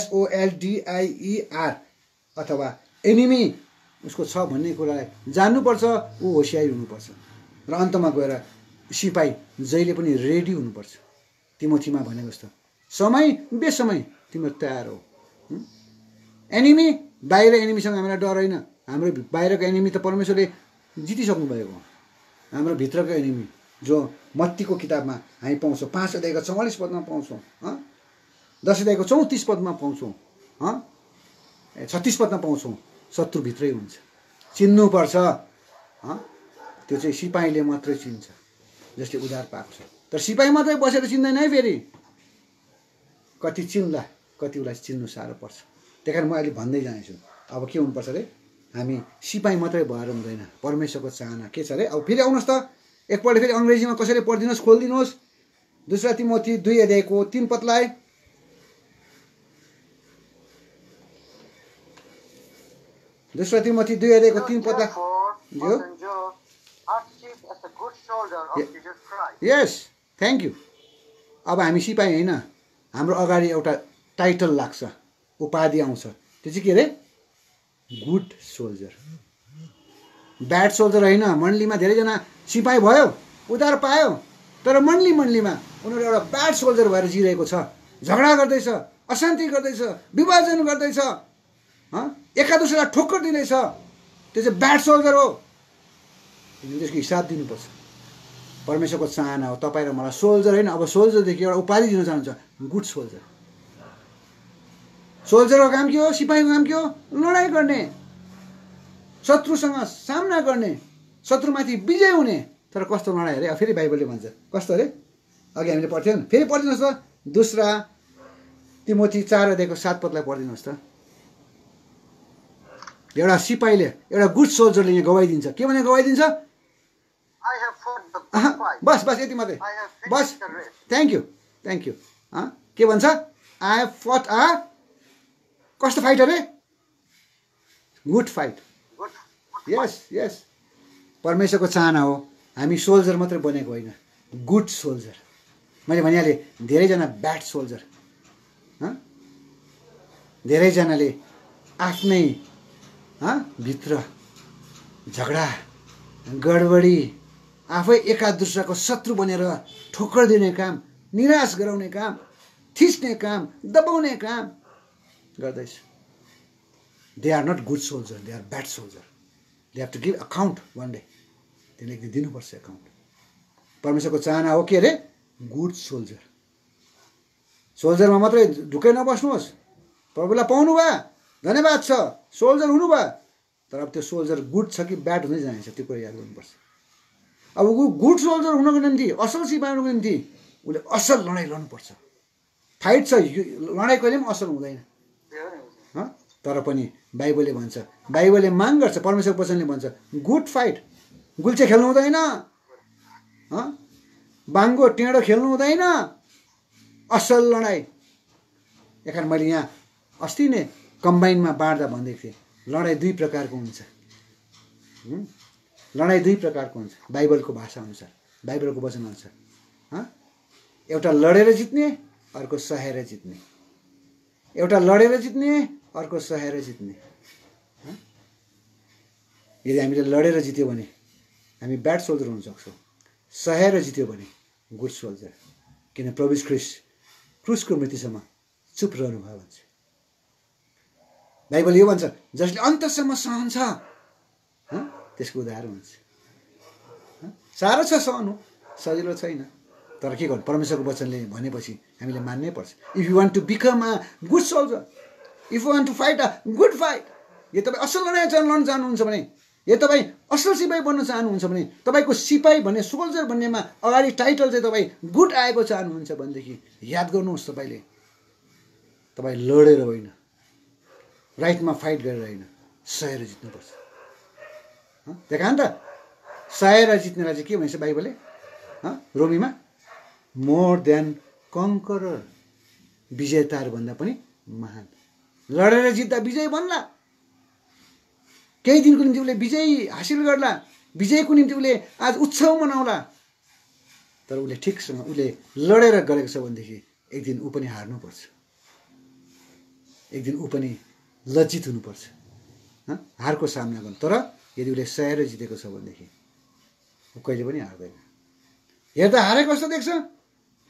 SOLDIER अथवा एनिमी उसको छ भन्ने कुरालाई जान्नुपर्छ। ऊ होसियारी हुनुपर्छ। र अन्तमा गएर सिपाही जहिले पनि रेडी हुनुपर्छ। तिमोथीमा भनेको जस्तो समय बेसमय तिम्रो तयार हो। एनिमी, बाहिर एनिमीसँग हामीलाई डर होइन। हाम्रो बाहिरको एनिमी त परमेश्वरले जितिसक्नु भएको हो। हाम्रो भित्रको एनिमी जो मत्तीको किताबमा हामी पाउँछौँ, 5 अध्यायको 44 पदमा पाउँछौँ, 10 अध्यायको 34 पदमा पाउँछौँ, 36 पदमा पाउँछौँ। शत्रु भित्रै हुन्छ, चिन्नुपर्छ। त्यो चाहिँ सिपाहीले मात्रै चिन्छ जसले उद्धार पाएको छ। तर सिपाही मात्रै बसेर चिन्दैन है, फेरि कति चिन्ला, कति उसलाई चिन्नु साह्रो पर्छ। त्यही कारण म अहिले भन्दै जानेछु, अब के हुनुपर्छ अरे, हामी सिपाही मात्रै भएर हुँदैन। परमेश्वरको चाहना के छ अरे, अब फेरि आउनुहोस् त, एकपल्ट फेरि अङ्ग्रेजीमा कसैले पढिदिनुहोस्, खोलिदिनुहोस्। 2 तिमोथी 2 अध्यायको 3 पदलाई। 2 तिमोथी 2 अध्यायको 3 पदलाई। यस, थ्याङ्क यू। अब हामी सिपाही होइन, हाम्रो अगाडि एउटा टाइटल लाग्छ, उपाधि आउँछ। त्यो चाहिँ के अरे, गुड सोल्जर। ब्याड सोल्जर होइन। मण्डलीमा धेरैजना सिपाही भयो, उद्धार पायो, तर मण्डलीमा उनीहरू एउटा ब्याड सोल्जर भएर जिरहेको छ। झगडा गर्दैछ, अशान्ति गर्दैछ, विभाजन गर्दैछ, एका दोस्रोलाई ठोक्कर दिँदैछ। त्यो चाहिँ ब्याड सोल्जर हो। त्यसको हिसाब दिनुपर्छ। परमेश्वरको चाहना हो तपाईँ र मलाई सोल्जर होइन, अब सोल्जरदेखि एउटा उपाधि दिन चाहनुहुन्छ, गुड सोल्जर। सोल्जरको काम के हो, सिपाहीको काम के हो, लडाइँ गर्ने, शत्रुसँग सामना गर्ने, शत्रुमाथि विजय हुने। तर कस्तो लडाइँ अरे, फेरि बाइबलले भन्छ कस्तो अरे, अघि हामीले पढ्थ्यौँ नि, फेरि पढिदिनुहोस् त। 2 तिमोथी 4 अध्यायको 7 पदलाई पढिदिनुहोस् त। एउटा सिपाहीले, एउटा गुड सोल्जरले यहाँ गवाई दिन्छ। के भने गवाई दिन्छ, बस यति मात्रै, बस, थ्याङ्क यू। के भन्छ, आई हेभ फट अ, कस्तो फाइट अरे, गुड फाइट। यस, परमेश्वरको चाहना हो हामी सोल्जर मात्रै बनेको होइन, गुड सोल्जर। मैले भनिहालेँ, धेरैजना ब्याड सोल्जर, धेरैजनाले आफ्नै भित्र झगडा गडबडी, आफै एका दुस्राको शत्रु बनेर ठोक्कर दिने काम, निराश गराउने काम, थिच्ने काम, दबाउने काम गर्दैछ। They are not good soldier, they are bad soldier. They have to give account one day. त्यसले एक दिन दिनुपर्छ अकाउन्ट। परमेश्वरको चाहना हो के अरे, गुड सोल्जर। सोल्जरमा मात्रै ढुक्कै नबस्नुहोस्। प्रभुलाई पाउनु भयो, धन्यवाद छ, सोल्जर हुनुभयो। तर अब त्यो सोल्जर गुड छ कि ब्याड हुँदै जान्छ, त्यो कुरा याद गर्नुपर्छ। अब गुड सोल्जर हुनको निम्ति, असल सिपाही हुनुको निम्ति उसले असल लडाइँ लड्नुपर्छ। फाइट छ, लडाइँ कहिले पनि असल हुँदैन। तर पनि बाइबलले भन्छ, बाइबलले माग गर्छ, परमेश्वरको वचनले भन्छ, गुड फाइट। गुल्चे खेल्नु हुँदैन, बाङ्गो टेँडो खेल्नु हुँदैन, असल लडाइँ। एखान मैले यहाँ अस्ति नै कम्बाइनमा बाँड्दा भन्दै थिएँ, लडाइँ 2 प्रकारको हुन्छ। लडाइँ 2 प्रकारको हुन्छ बाइबलको भाषा अनुसार, बाइबलको वचन अनुसार। एउटा लडेर जित्ने, अर्को सहेर जित्ने। एउटा लडेर जित्ने, अर्को सहेर जित्ने। यदि हामीले लडेर जित्यो भने हामी ब्याड सोल्जर हुन सक्छौँ। सहेर जित्यो भने गुड सोल्जर। किन प्रभु यीशु ख्रीष्ट क्रुसको मृत्युसम्म चुप रहनु भयो भन्छ। बाइबल यो भन्छ जसले अन्तसम्म सहन्छ त्यसको उदाहरण हुन्छ। साह्रो छ सहनु, सजिलो छैन, तर के गर्नु, परमेश्वरको वचनले भनेपछि हामीले मान्नै पर्छ। If you want to become a good soldier, if you want to fight a good fight, यो तपाईँ असल लडाइँ लड्न चाहनुहुन्छ भने, यो तपाईँ असल सिपाही बन्न चाहनुहुन्छ भने, तपाईँको सिपाही भन्ने सोल्जर भन्नेमा अगाडि टाइटल चाहिँ तपाईँ गुड आएको चाहनुहुन्छ भनेदेखि याद गर्नुहोस्, तपाईँ लडेर होइन, राइटमा फाइट गरेर होइन, सहेर जित्नुपर्छ। त्यही कारण त सहेर जित्नेलाई चाहिँ के भन्छ बाइबलले रोमीमा, मोर देन कङ्करर, विजेताहरूभन्दा पनि महान। लडेर जित्दा विजय बन्ला, केही दिनको निम्ति उसले विजय हासिल गर्ला, विजयको निम्ति उसले आज उत्सव मनाउला, तर उसले ठिकसँग उसले लडेर गरेको छ भनेदेखि एक दिन ऊ पनि हार्नुपर्छ, एक दिन ऊ पनि लज्जित हुनुपर्छ हारको सामना गर्नु। तर यदि उसले सहेर जितेको छ भनेदेखि ऊ कहिले पनि हार्दैन। हेर्दा हारेको जस्तो देख्छ,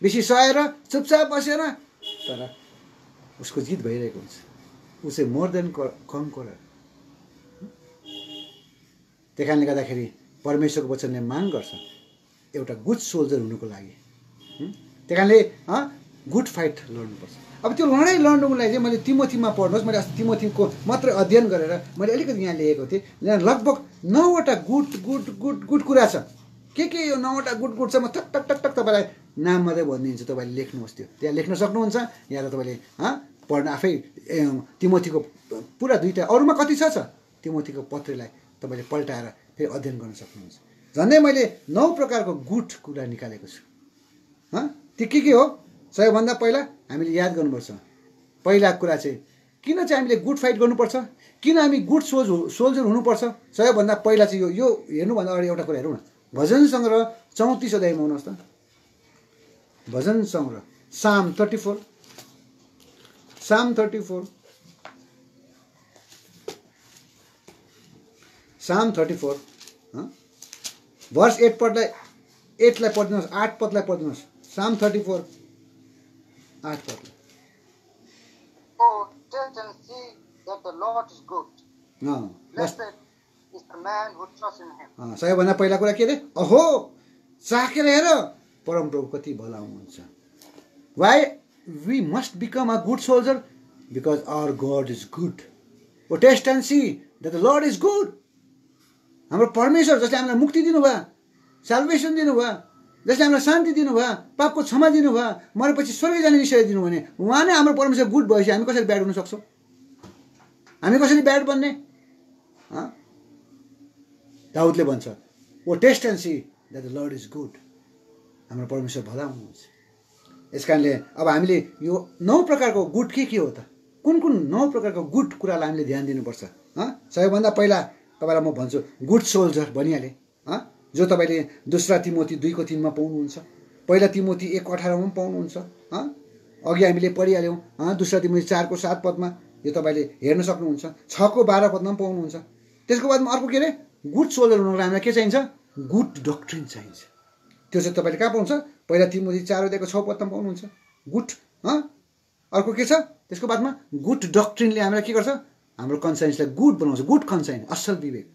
बेसी सहेर चुपचाप बसेर, तर उसको जित भइरहेको हुन्छ। ऊ चाहिँ मोर देन कन्करर। त्यही कारणले गर्दाखेरि परमेश्वरको वचनले माग गर्छ एउटा गुड सोल्जर हुनुको लागि। त्यही कारणले गुड फाइट लड्नुपर्छ। अब त्यो लडाइँ लड्नुको लागि चाहिँ मैले तिमोथीमा पढ्नुहोस्, मैले अस्ति तिमोथीको मात्र अध्ययन गरेर मैले अलिकति यहाँ लेखेको थिएँ। यहाँ लगभग 9वटा गुड कुरा छ। के यो 9वटा गुड छ, म टक टक टक टक तपाईँलाई नाम मात्रै भनिदिन्छु, तपाईँले लेख्नुहोस्। त्यो त्यहाँ लेख्न सक्नुहुन्छ, या त तपाईँले पढ्न आफै तिमोथीको पुरा 2टा, अरूमा कति छ तिमोथीको पत्रलाई तपाईँले पल्टाएर फेरि अध्ययन गर्न सक्नुहुन्छ। झन्डै मैले 9 प्रकारको गुड कुरा निकालेको छु। त्यो के हो? सबैभन्दा पहिला हामीले याद गर्नुपर्छ, पहिला कुरा चाहिँ किन चाहिँ हामीले गुड फाइट गर्नुपर्छ, किन हामी गुड सोल्जर हुनुपर्छ। सबैभन्दा पहिला चाहिँ यो हेर्नुभन्दा अगाडि एउटा कुरा हेरौँ न। भजन सङ्ग्रह 34 अध्यायमा आउनुहोस् त। भजन सङ्ग्रह साम 34, साम 34, साम 34 भर्स 8लाई पढिदिनुहोस्, 8 पदलाई पढिदिनुहोस्। साम 34 8 पदलाई।
Oh, taste and see that the Lord is good. Blessed is the man who trusts in him.
सबैभन्दा पहिला कुरा के अरे? अहो, चाखेर हेर परमप्रभु कति भला हुनुहुन्छ। Why we must become a good soldier? Because our God is good. Oh, taste and see that the Lord is good. हाम्रो परमेश्वर जसले हामीलाई मुक्ति दिनुभयो, साल्भेसन दिनुभयो, जसले हामीलाई शान्ति दिनुभयो, पापको क्षमा दिनुभयो, मरेपछि स्वर्ग जाने निश्चय दिनु भने उहाँ नै हाम्रो परमेश्वर गुड भएपछि हामी कसरी ब्याड हुन सक्छौँ? हामी कसरी ब्याड बन्ने? दाउदले भन्छ, oh taste and see that the Lord is good. हाम्रो परमेश्वर भला हुनुहुन्छ। यस कारणले अब हामीले यो 9 प्रकारको गुड के हो त? कुन 9 प्रकारको गुड कुरालाई हामीले ध्यान दिनुपर्छ? सबैभन्दा पहिला तपाईँलाई म भन्छु गुड सोल्जर भनिहालेँ, जो तपाईँले 2 तिमोथी 2:3मा पाउनुहुन्छ, पहिला तिमोथी 1:18मा पाउनुहुन्छ, अघि हामीले पढिहाल्यौँ 2 तिमोथी 4:7 पदमा, यो तपाईँले हेर्न सक्नुहुन्छ, 6:12 पदमा पनि पाउनुहुन्छ। त्यसको बादमा अर्को के अरे? गुड सोल्जर हुनुको लागि हामीलाई के चाहिन्छ? गुड डक्ट्रिन चाहिन्छ। त्यो चाहिँ तपाईँले कहाँ पाउँछ? पहिला तिमोथी 4:6 पदमा पाउनुहुन्छ गुड। अर्को के छ? त्यसको बादमा गुड डक्ट्रिनले हामीलाई के गर्छ? हाम्रो कन्साइन्सलाई गुड बनाउँछ। गुड कन्साइन्स, असल विवेक।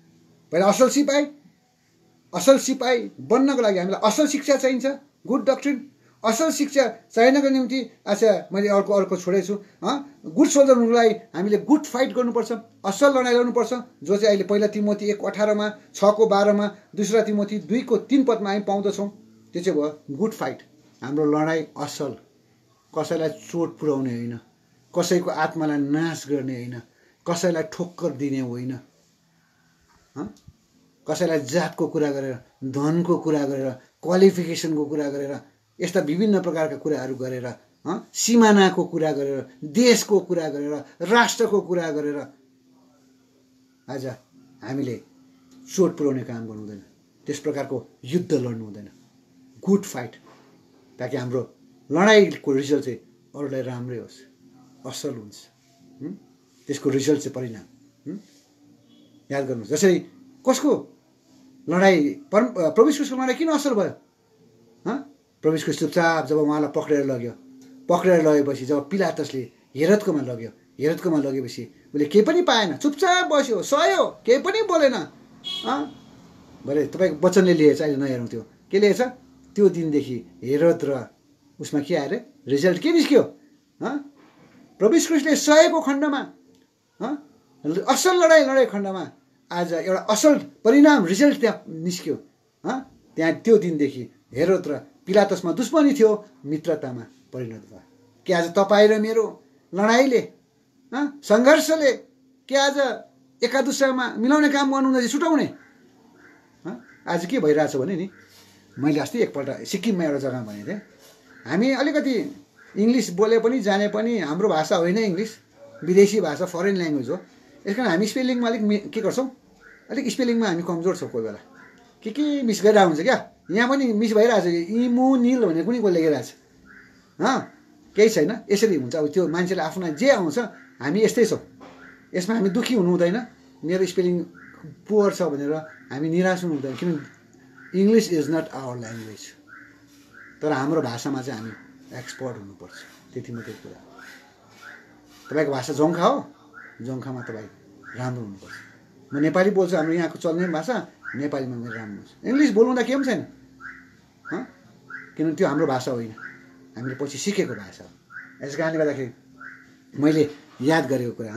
पहिला असल सिपाही बन्नको लागि हामीलाई असल शिक्षा चाहिन्छ, गुड डक्ट्रिन। असल शिक्षा चाहिनको निम्ति अच्छा मैले अर्को छोडेछु। गुड सोल्जर हुनुको लागि हामीले गुड फाइट गर्नुपर्छ, असल लडाइँ लड्नुपर्छ, जो चाहिँ अहिले पहिला तिमोथी 1:18मा, 6:12मा, 2 तिमोथी 2:3 पदमा हामी पाउँदछौँ। त्यो चाहिँ भयो गुड फाइट। हाम्रो लडाइँ असल, कसैलाई चोट पुर्याउने होइन, कसैको आत्मालाई नाश गर्ने होइन, कसैलाई ठोक्कर दिने होइन, कसैलाई जातको कुरा गरेर, धनको कुरा गरेर, क्वालिफिकेसनको कुरा गरेर, यस्ता विभिन्न प्रकारका कुराहरू गरेर, सिमानाको कुरा गरेर, देशको कुरा गरेर, राष्ट्रको कुरा गरेर आज हामीले चोट पुर्याउने काम गर्नु हुँदैन। त्यस प्रकारको युद्ध लड्नु हुँदैन। गुड फाइट, ताकि हाम्रो लडाइँको रिजल्ट चाहिँ अरूलाई राम्रै होस्, असल हुन्छ। त्यसको रिजल्ट चाहिँ परिणाम याद गर्नुहोस्। जसरी कसको लडाइँ, प्रभु येशूको लडाइँ किन असल भयो? प्रभु यीशु चुपचाप जब उहाँलाई पक्रेर लगेपछि जब पिलातसले हेरोदकोमा लगेपछि उसले केही पनि पाएन, चुपचाप बस्यो, सह्यो, केही पनि बोलेन। भरे तपाईँको वचनले लिएछ, अहिले नहेरौँ त्यो के लिएछ। त्यो दिनदेखि हेरोद र उसमा के आयो अरे, रिजल्ट के निस्क्यो। प्रभु यीशु ख्रीष्टले सहेको खण्डमा, असल लडाइँ खण्डमा आज एउटा असल परिणाम, रिजल्ट त्यहाँ निस्क्यो। त्यहाँ त्यो दिनदेखि हेरोद र पिलातसमा दुश्मनी थियो, मित्रतामा परिणत भयो। के आज तपाईँ र मेरो लडाइँले, सङ्घर्षले के आज एका दुसरामा मिलाउने काम गर्नुहुँदैछ, छुटाउने? आज के भइरहेछ भने नि, मैले अस्ति एकपल्ट सिक्किममा एउटा जग्गामा भनेको थिएँ, हामी अलिकति इङ्ग्लिस बोले पनि जाने पनि हाम्रो भाषा होइन इङ्ग्लिस, विदेशी भाषा, फरेन ल्याङ्ग्वेज हो। यस कारण हामी स्पेलिङमा अलिक के गर्छौँ, अलिक स्पेलिङमा हामी कमजोर छौँ। कोही बेला के मिस गरिरहेको हुन्छ क्या, यहाँ पनि मिस भइरहेछ। इमु निल भनेर कुनै कोही लेखिरहेछ, केही छैन, यसरी हुन्छ। अब त्यो मान्छेले आफ्नो जे आउँछ, हामी यस्तै छौँ, यसमा हामी दुःखी हुनु हुँदैन। मेरो स्पेलिङ पुवर छ भनेर हामी निराश हुनु हुँदैन, किनभने English is not our language. तर हाम्रो भाषामा चाहिँ हामी एक्सपर्ट हुनुपर्छ, त्यति मात्रै कुरा। तपाईँको भाषा जोङ्खा हो, जोङ्खामा तपाईँ राम्रो हुनुपर्छ। म नेपाली बोल्छु, हाम्रो यहाँको चल्ने भाषा नेपालीमा मेरो राम्रो हुन्छ। इङ्ग्लिस बोल्नुदा केही पनि छैन, किनभने त्यो हाम्रो भाषा होइन, हामीले पछि सिकेको भाषा हो। यस कारणले गर्दाखेरि मैले याद गरेको कुरा,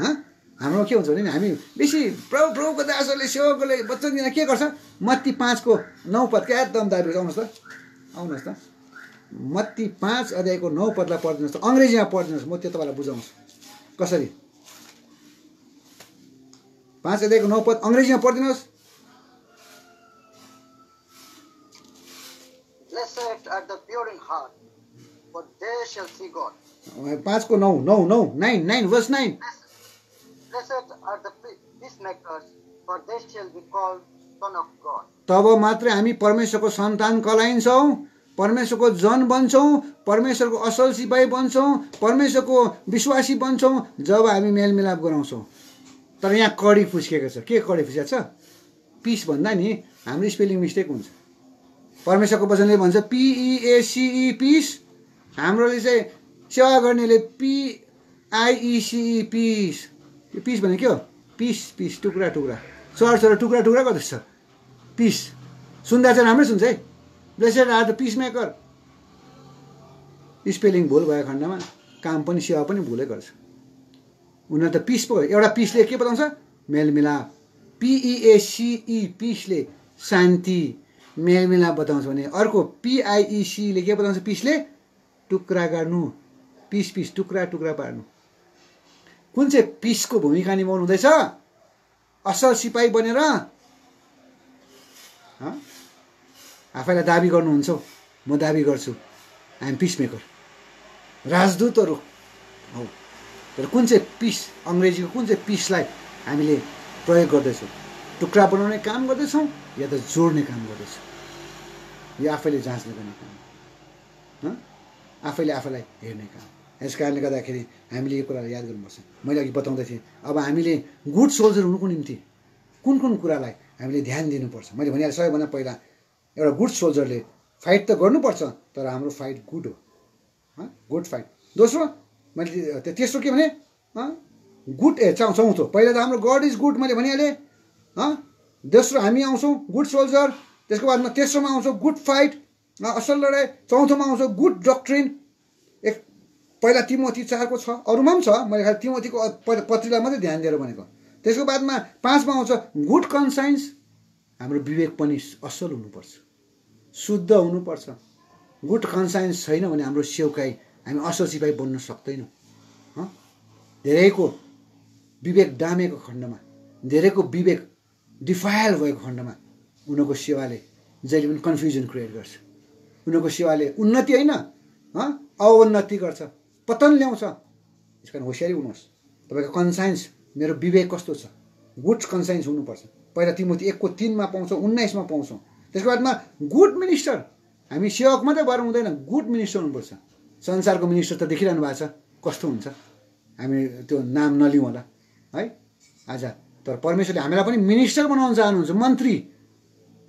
हाम्रो के हुन्छ भने हामी बेसी प्रभुको दासहरूले सेवकले वचन दिन के गर्छ, मत्ती 5:9 क्या एकदम दाबी आउनुहोस् त। मत्ती 5:9 पढिदिनुहोस् त, अङ्ग्रेजीमा पढिदिनुहोस्, म त्यो तपाईँलाई बुझाउँछु कसरी। 5:9 अङ्ग्रेजीमा पढिदिनुहोस्।
Blessed are the pure in heart, for they shall see God.
5:9 verse 9.
Blessed are the peacemakers, for they shall be called son of God.
तब मात्रै हामी परमेश्वरको सन्तान कहलाइन्छौँ, परमेश्वरको जन बन्छौँ, परमेश्वरको असल सिपाही बन्छौँ, परमेश्वरको विश्वासी बन्छौँ जब हामी मेलमिलाप गराउँछौँ। तर यहाँ कडी फुस्किएको छ। के कडी फुस्किएको छ? पिस भन्दा नि हाम्रो स्पेलिङ मिस्टेक हुन्छ। परमेश्वरको वचनले भन्छ PEACE पिस, हाम्रोले चाहिँ सेवा गर्नेले PIECE पिस। यो पिस भने के हो? पिस टुक्रा सर टुक्रा गर्दैछ पिस। सुन्दा चाहिँ राम्रै सुन्छ है। Blessed are the peace maker. Spelling भुल भएको खण्डमा काम पनि सेवा पनि भुलै गर्छ। उनीहरू त पिस पो, एउटा पिसले के बताउँछ? मेलमिलाप। PEACE पिसले शान्ति मेलमिलाप बताउँछ भने अर्को PIEC ले के बताउँछ? पिसले टुक्रा गर्नु, पिस टुक्रा पार्नु। कुन चाहिँ पिसको भूमिका निभाउनु हुँदैछ? असल सिपाही बनेर आफैलाई दाबी गर्नुहुन्छ। म दाबी गर्छु आइ एम पिस मेकर, राजदूतहरू हौ। तर कुन चाहिँ पिस, अङ्ग्रेजीको कुन चाहिँ पिसलाई हामीले प्रयोग गर्दैछौँ? टुक्रा बनाउने काम गर्दैछौँ या त जोड्ने काम गर्दैछौँ? यो आफैले जाँच्ने गर्ने काम, आफैले आफैलाई हेर्ने काम। यस कारणले गर्दाखेरि हामीले यो कुरालाई याद गर्नुपर्छ। मैले अघि बताउँदै थिएँ, अब हामीले गुड सोल्जर हुनुको निम्ति कुन कुरालाई हामीले ध्यान दिनुपर्छ। मैले भनिहालेँ सबैभन्दा पहिला एउटा गुड सोल्जरले फाइट त गर्नुपर्छ, तर हाम्रो फाइट गुड हो, गुड फाइट। दोस्रो मैले तेस्रो के भने गुड चौथो पहिला त हाम्रो गड इज गुड मैले भनिहालेँ। दोस्रो हामी आउँछौँ गुड सोल्जर, त्यसको बादमा तेस्रोमा आउँछौँ गुड फाइट, असल लडाइँ, चौथोमा आउँछ गुड डक्ट्रिन। पहिला तिमोथी 4 छ, अरूमा पनि छ, मैले खालि तिमोथीको पत्रिकालाई मात्रै ध्यान दिएर भनेको। त्यसको बादमा 5मा आउँछ गुड कन्साइन्स। हाम्रो विवेक पनि असल हुनुपर्छ, शुद्ध हुनुपर्छ। गुड कन्साइन्स छैन भने हाम्रो सेवकाई, हामी असल सिपाही बन्न सक्दैनौँ। धेरैको विवेक डामेको खण्डमा, धेरैको विवेक डिफायल भएको खण्डमा उनीहरूको सेवाले जहिले पनि कन्फ्युजन क्रिएट गर्छ। उनीहरूको सेवाले उन्नति होइन अवन्नति गर्छ, पतन ल्याउँछ। यस कारण होसियारी हुनुहोस्। तपाईँको कन्साइन्स, मेरो विवेक कस्तो छ? गुड कन्साइन्स हुनुपर्छ। पहिला तिमोथी 1:3 पाउँछौँ, 19 पाउँछौँ। त्यसको बादमा गुड मिनिस्टर। हामी सेवक मात्रै भएर हुँदैन, गुड मिनिस्टर हुनुपर्छ। संसारको मिनिस्टर त देखिरहनु भएको छ कस्तो हुन्छ, हामी त्यो नाम नलिउँ होला है आज। तर परमेश्वरले हामीलाई पनि मिनिस्टर बनाउन चाहनुहुन्छ, मन्त्री,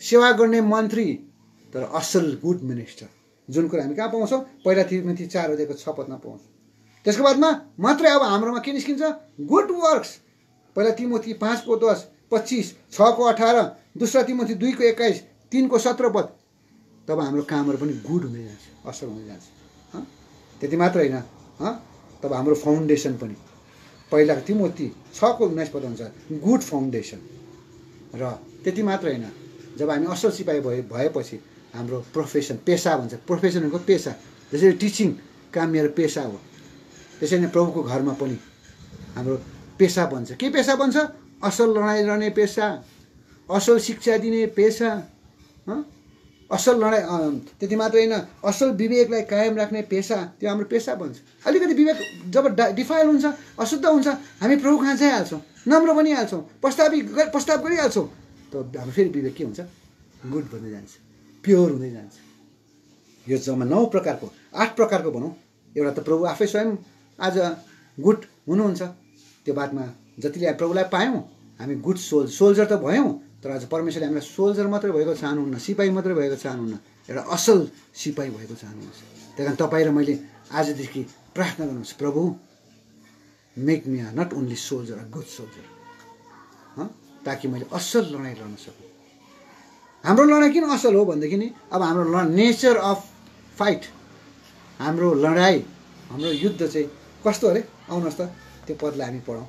सेवा गर्ने मन्त्री, तर असल गुड मिनिस्टर। जुन कुरा हामी कहाँ पाउँछौँ? पहिला तिमोथी 4:6 पदमा पाउँछौँ। त्यसको बादमा मात्रै अब हाम्रोमा के निस्किन्छ? Good works. पहिला तिमोथी 5:10, 25, 6:18, दोस्रो तिमोथी 2:21, 3:17 पद। तब हाम्रो कामहरू पनि गुड हुँदै जान्छ, असल हुँदै जान्छ। त्यति मात्र होइन, तब हाम्रो फाउन्डेसन पनि पहिला तिमोथी 6:19 पद हुन्छ गुड फाउन्डेसन। र त्यति मात्र होइन, जब हामी असल सिपाही भएपछि हाम्रो प्रोफेसन, पेसा भन्छ, प्रोफेसन भनेको पेसा। जसरी टिचिङ काम मेरो पेसा हो, त्यसरी नै प्रभुको घरमा पनि हाम्रो पेसा बन्छ। के पेसा बन्छ? असल लडाइँ लड्ने पेसा, असल शिक्षा दिने पेसा, असल लडाइँ। त्यति मात्र होइन, असल विवेकलाई कायम राख्ने पेसा, त्यो हाम्रो पेसा बन्छ। अलिकति विवेक जब डिफाइल हुन्छ, अशुद्ध हुन्छ, हामी प्रभु कहाँ जाइहाल्छौँ, नम्र बनिहाल्छौँ, प्रस्ताव गरिहाल्छौँ। त हाम्रो फेरि विवेक के हुन्छ? गुड भन्दै जान्छ, प्योर हुँदै जान्छ। यो जम्मा 9 प्रकारको, 8 प्रकारको भनौँ। एउटा त प्रभु आफै स्वयं आज गुड हुनुहुन्छ। त्यो बादमा जतिले प्रभुलाई पायौँ हामी गुड सोल्जर त भयौँ, तर आज परमेश्वरले हामीलाई सोल्जर मात्रै भएको चाहनुहुन्न, सिपाही मात्रै भएको चाहनुहुन्न, एउटा असल सिपाही भएको चाहनुहुन्छ। त्यही कारण तपाईँ र मैले आजदेखि प्रार्थना गर्नुहोस्, प्रभु make me not only soldier, a good soldier, ताकि मैले असल लडाइँ लड्न सकूँ। हाम्रो लडाइँ किन असल हो भनेदेखि नि, अब हाम्रो नेचर अफ फाइट, हाम्रो लडाइँ, हाम्रो युद्ध चाहिँ कस्तो अरे? आउनुहोस् त त्यो पदलाई हामी पढौँ।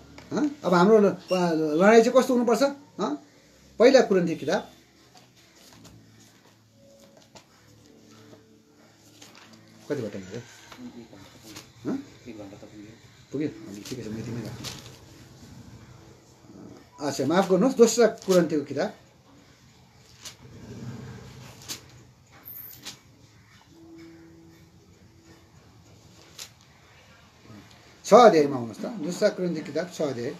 अब हाम्रो लडाइँ चाहिँ कस्तो हुनुपर्छ? पहिला कुरिन्थी किताब कति घन्टा पुग्यो? पुग्यो? ठिकै छ, यतिमै राख्नु। अच्छा, माफ गर्नुहोस्, दोस्रो कुरिन्थीको किताब 6 अध्यायमा आउनुहोस् त। दोस्रो कुरिन्थी किताब 6 अध्याय।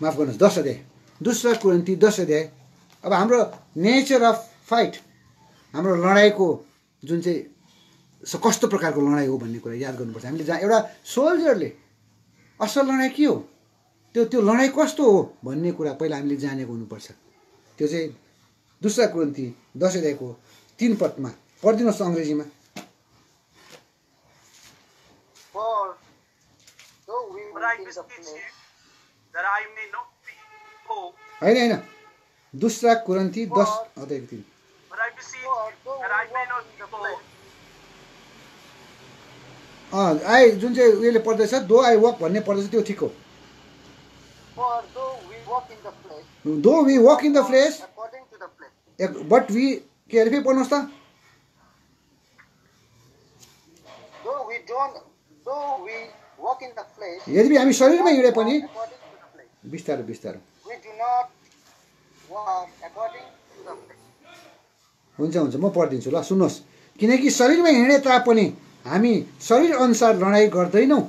माफ गर्नुहोस्, 10 अध्याय। दोस्रो कुरिन्थी 10 अध्याय। अब हाम्रो नेचर अफ फाइट, हाम्रो लडाइँको जुन चाहिँ कस्तो प्रकारको लडाइँ हो भन्ने कुरा याद गर्नुपर्छ। हामीले जहाँ एउटा सोल्जरले असल लडाइँ के हो, त्यो लडाइँ कस्तो हो भन्ने कुरा पहिला हामीले जानेको हुनुपर्छ। त्यो चाहिँ दोस्रो कुरिन्थी 10 अध्यायको 3 पदमा पढिदिनुहोस् अङ्ग्रेजीमा। होइन, दोस्रो कुरिन्थी 10 अध्यायको 3। जुन चाहिँ उयोले पढ्दैछ, दो आई वक भन्ने पढ्दैछ, त्यो ठिक हो। Though we walk in the flesh, but we के अरे फेरि पढ्नुहोस् त। यदि हामी शरीरमा हिँडे पनि, बिस्तारो बिस्तारो हुन्छ, म पढिदिन्छु ल, सुन्नुहोस्। किनकि शरीरमा हिँडे तापनि हामी शरीर अनुसार लडाइँ गर्दैनौँ,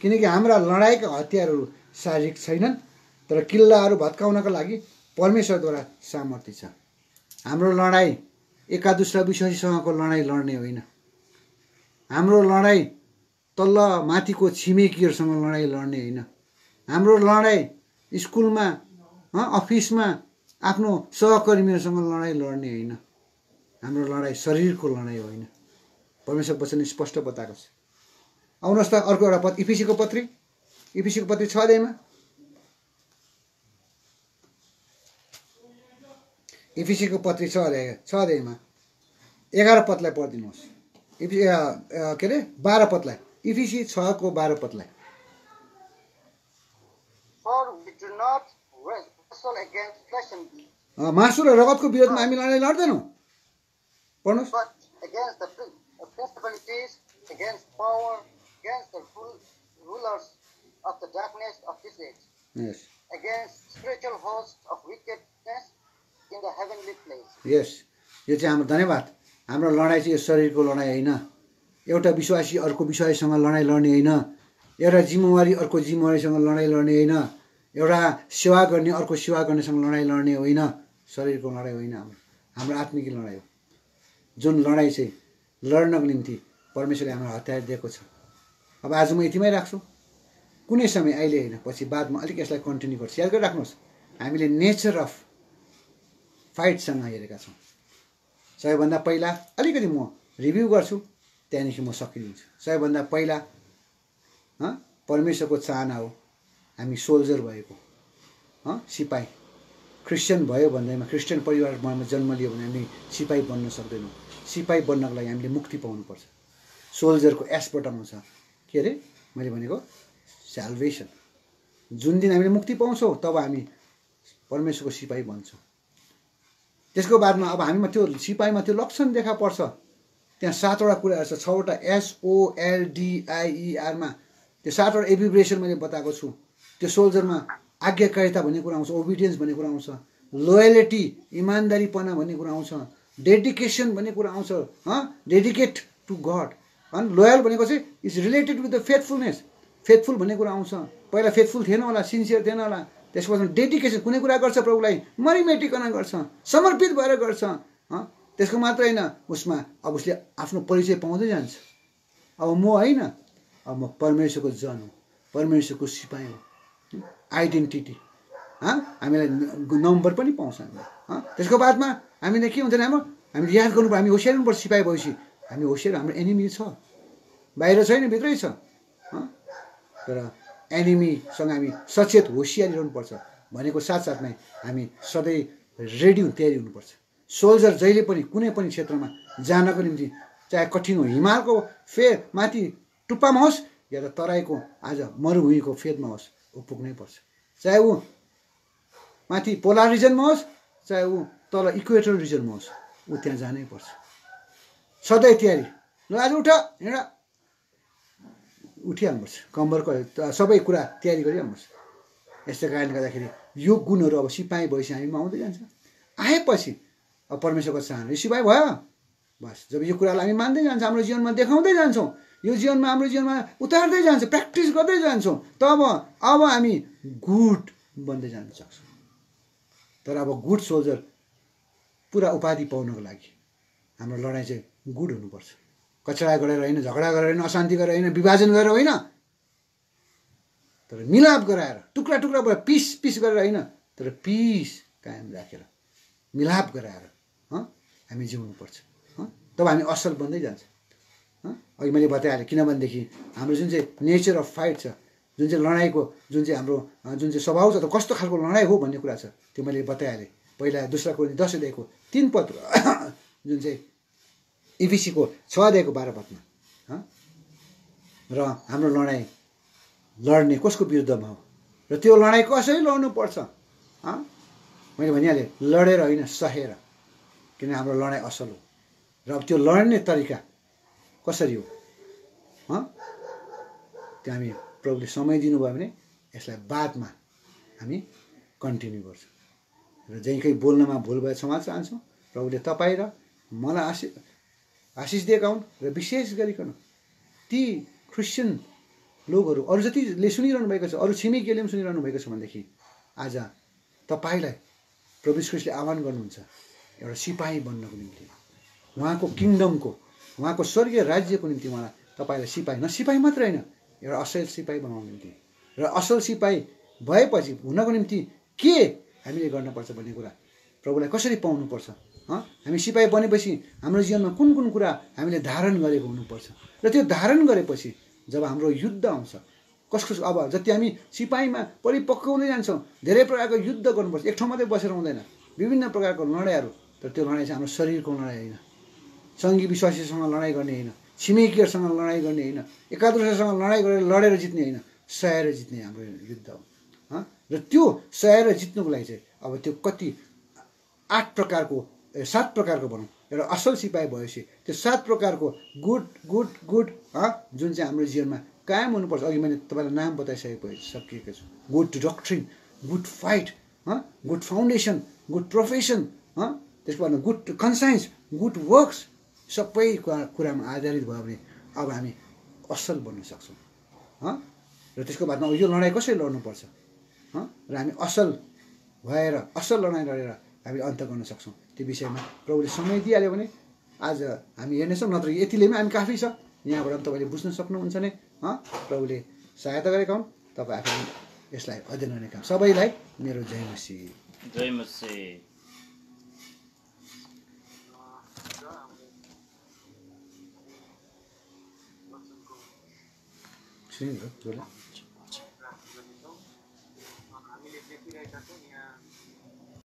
किनकि हाम्रा लडाइँका हतियारहरू शारीरिक छैनन्, तर किल्लाहरू भत्काउनका लागि परमेश्वरद्वारा सामर्थ्य छ। हाम्रो लडाइँ एका दुस्रा विश्वासीसँगको लडाइँ लड्ने होइन। हाम्रो लडाइँ तल्ल माथिको छिमेकीहरूसँग लडाइँ लड्ने होइन। हाम्रो लडाइँ स्कुलमा, अफिसमा आफ्नो सहकर्मीहरूसँग लडाइँ लड्ने होइन। हाम्रो लडाइँ शरीरको लडाइँ होइन। परमेश्वर वचन स्पष्ट बताएको छ। आउनुहोस् त अर्को एउटा पद, इफिसीको पत्री 6 अध्यायमा। इफिसीको पत्री 6 अध्यायमा 11 पदलाई पढिदिनुहोस्। के अरे 12 पदलाई, इफिसी 6 को 12 पदलाई। मासु र रगतको विरोधमा हामी लडाइँ लड्दैनौँ। पढ्नुहोस्। यस, यो चाहिँ हाम्रो धन्यवाद। हाम्रो लडाइँ चाहिँ यो शरीरको लडाइँ होइन। एउटा विश्वासी अर्को विश्वासीसँग लडाइँ लड्ने होइन। एउटा जिम्मेवारी अर्को जिम्मेवारीसँग लडाइँ लड्ने होइन। एउटा सेवा गर्ने अर्को सेवा गर्नेसँग लडाइँ लड्ने होइन। शरीरको लडाइँ होइन, हाम्रो आत्मिक लडाइँ हो। जुन लडाइँ चाहिँ लड्नको निम्ति परमेश्वरले हाम्रो हतियार दिएको छ। अब आज म यतिमै राख्छु, कुनै समय अहिले होइन, पछि बादमा अलिक यसलाई कन्टिन्यू गर्छु। याद गरिराख्नुहोस्, हामीले नेचर अफ फाइटसँग हेरेका छौँ। सबैभन्दा पहिला अलिकति म रिभ्यू गर्छु, त्यहाँदेखि म सकिदिन्छु। सबैभन्दा पहिला परमेश्वरको चाहना हो हामी सोल्जर भएको, सिपाही। क्रिस्चियन भयो भन्दैमा, क्रिस्चियन परिवारमा जन्म लियो भने हामी सिपाही बन्न सक्दैनौँ। सिपाही बन्नको लागि हामीले मुक्ति पाउनुपर्छ। सोल्जरको एसबाट आउँछ के अरे मैले भनेको स्याल्भेसन। जुन दिन हामीले मुक्ति पाउँछौँ तब हामी परमेश्वरको सिपाही बन्छौँ। त्यसको बादमा अब हामीमा त्यो सिपाहीमा त्यो लक्षण देखा पर्छ। त्यहाँ 7वटा कुराहरू छ, 6वटा SOLDIERमा त्यो 7वटा एब्रिभिएसन मैले बताएको छु। त्यो सोल्जरमा आज्ञाकारिता भन्ने कुरा आउँछ, ओबिडियन्स भन्ने कुरा आउँछ, लोयलिटी इमान्दारीपना भन्ने कुरा आउँछ, डेडिकेसन भन्ने कुरा आउँछ, डेडिकेट टु गड। अनि लोयल भनेको चाहिँ is related with the faithfulness. Faithful भन्ने कुरा आउँछ। पहिला फेथफुल थिएन होला, सिन्सियर थिएन होला। त्यसपछि डेडिकेसन, कुनै कुरा गर्छ प्रभुलाई मरिमेटिकन गर्छ, समर्पित भएर गर्छ। त्यसको मात्र होइन, उसमा अब उसले आफ्नो परिचय पाउँदै जान्छ। अब म होइन, अब म परमेश्वरको जन हो, परमेश्वरको सिपाही हो। आइडेन्टिटी हामीलाई नम्बर पनि पाउँछ हामीले। त्यसको बादमा हामीले के हुँदैन, हामीले याद गर्नुपर्छ, हामी होसियार हुनुपर्छ। सिपाही भएपछि हामी होसियार, हाम्रो एनिमी छ, बाहिर छैन, भित्रै छ। तर एनिमीसँग हामी सचेत होसियारी रहनुपर्छ। भनेको साथसाथमै हामी सधैँ रेडी तयारी हुनुपर्छ। सोल्जर जहिले पनि कुनै पनि क्षेत्रमा जानको निम्ति, चाहे कठिन हो, हिमालको माथि टुप्पामा होस् या त तराईको आज मरुभूमिको फेदमा होस्, ऊ पुग्नै पर्छ। चाहे ऊ माथि पोलार रिजनमा होस्, चाहे ऊ तल इक्वेटर रिजनमा होस्, ऊ त्यहाँ जानै पर्छ। सधैँ तयारी। ल आज उठ, हिँड, उठिहाल्नुपर्छ। कम्बरको सबै कुरा तयारी गरिहाल्नुपर्छ। यस्तो कारणले गर्दाखेरि यो गुणहरू अब सिपाही भएपछि हामीमा आउँदै जान्छ। आएपछि अब परमेश्वरको चाहना, यो सिपाही भयो बस। जब यो कुरालाई हामी मान्दै जान्छौँ, हाम्रो जीवनमा देखाउँदै जान्छौँ, यो जीवनमा हाम्रो जीवनमा उतार्दै जान्छ, प्र्याक्टिस गर्दै जान्छौँ, तब अब हामी गुड बन्दै जान सक्छौँ। तर अब गुड सोल्जर पुरा उपाधि पाउनको लागि हाम्रो लडाइँ चाहिँ गुड हुनुपर्छ। कचडा गरेर होइन, झगडा गरेर होइन, अशान्ति गरेर होइन, विभाजन गरेर होइन, तर मिलाप गराएर, टुक्रा टुक्रा भएर पिस गरेर होइन, तर पिस कायम राखेर, मिलाप गराएर हामी जिउनुपर्छ। तब हामी असल बन्दै जान्छ। अघि मैले बताइहालेँ, किनभनेदेखि हाम्रो जुन चाहिँ नेचर अफ फाइट छ, जुन चाहिँ लडाइँको जुन चाहिँ हाम्रो जुन चाहिँ स्वभाव छ, त कस्तो खालको लडाइँ हो भन्ने कुरा छ, त्यो मैले बताइहालेँ। पहिला 2 कोरिन्थी 10 अध्यायको 3 पद जुन चाहिँ इफिसीको 6 अध्यायको 12 पदमा, र हाम्रो लडाइँ लड्ने कसको विरुद्धमा हो र त्यो लडाइँ कसरी लड्नुपर्छ। मैले भनिहालेँ, लडेर होइन, सहेर, किन हाम्रो लडाइँ असल हो। र अब त्यो लड्ने तरिका कसरी हो, त्यो हामी प्रभुले समय दिनुभयो भने यसलाई बादमा हामी कन्टिन्यू गर्छौँ। र जहीँ कहीँ बोल्नमा भुल भए क्षमा चाहन्छौँ। प्रभुले तपाईँ र मलाई आशिष दिएका हुन्। र विशेष गरिकन ती क्रिस्चियन लोकहरू, अरू जतिले सुनिरहनु भएको छ, अरू छिमेकीले पनि सुनिरहनु भएको छ भनेदेखि आज तपाईँलाई प्रभु ख्रीष्टले आह्वान गर्नुहुन्छ एउटा सिपाही बन्नको निम्ति, उहाँको किङडमको, उहाँको स्वर्गीय राज्यको निम्ति उहाँलाई तपाईँलाई सिपाही, न सिपाही मात्र होइन, एउटा असल सिपाही बनाउनु निम्ति। र असल सिपाही भएपछि हुनको निम्ति के हामीले गर्नुपर्छ भन्ने कुरा, प्रभुलाई कसरी पाउनुपर्छ, हामी सिपाही बनेपछि हाम्रो जीवनमा कुन कुन कुरा हामीले धारण गरेको हुनुपर्छ। र त्यो धारण गरेपछि जब हाम्रो युद्ध आउँछ, कसको अब जति हामी सिपाहीमा परिपक्व हुँदै जान्छौँ, धेरै प्रकारको युद्ध गर्नुपर्छ। एक ठाउँ मात्रै बसेर हुँदैन, विभिन्न प्रकारको लडाइँहरू। तर त्यो लडाइँ चाहिँ हाम्रो शरीरको लडाइँ होइन, सङ्गी विश्वासीसँग लडाइँ गर्ने होइन, छिमेकीहरूसँग लडाइँ गर्ने होइन, एकादुसरासँग लडाइँ गरेर लडेर जित्ने होइन, सहेर जित्ने हाम्रो युद्ध हो। र त्यो सहेर जित्नुको लागि चाहिँ अब त्यो कति 7 प्रकारको भनौँ, एउटा असल सिपाही भएपछि त्यो 7 प्रकारको गुड जुन चाहिँ हाम्रो जीवनमा कायम हुनुपर्छ। अघि मैले तपाईँलाई नाम बताइसकेको छु। Good doctrine, good fight, good foundation, good profession, त्यसको बादमा गुड कन्साइन्स, गुड वर्क्स, सबै कुरामा आधारित भयो भने अब हामी असल बन्न सक्छौँ। र त्यसको बादमा यो लडाइँ कसरी लड्नुपर्छ, र हामी असल भएर असल लडाइँ लडेर हामी अन्त गर्न सक्छौँ। त्यो विषयमा प्रभुले समय दिइहाल्यो भने आज हामी हेर्नेछौँ, नत्र यतिले पनि हामी काफी छ। यहाँबाट पनि तपाईँले बुझ्न सक्नुहुन्छ नै, प्रभुले सहायता गरेका हुन्। तपाईँ आफै यसलाई अध्ययन गर्ने काम। सबैलाई मेरो जय मसीह।
जय मसीह।
सुनिन्छ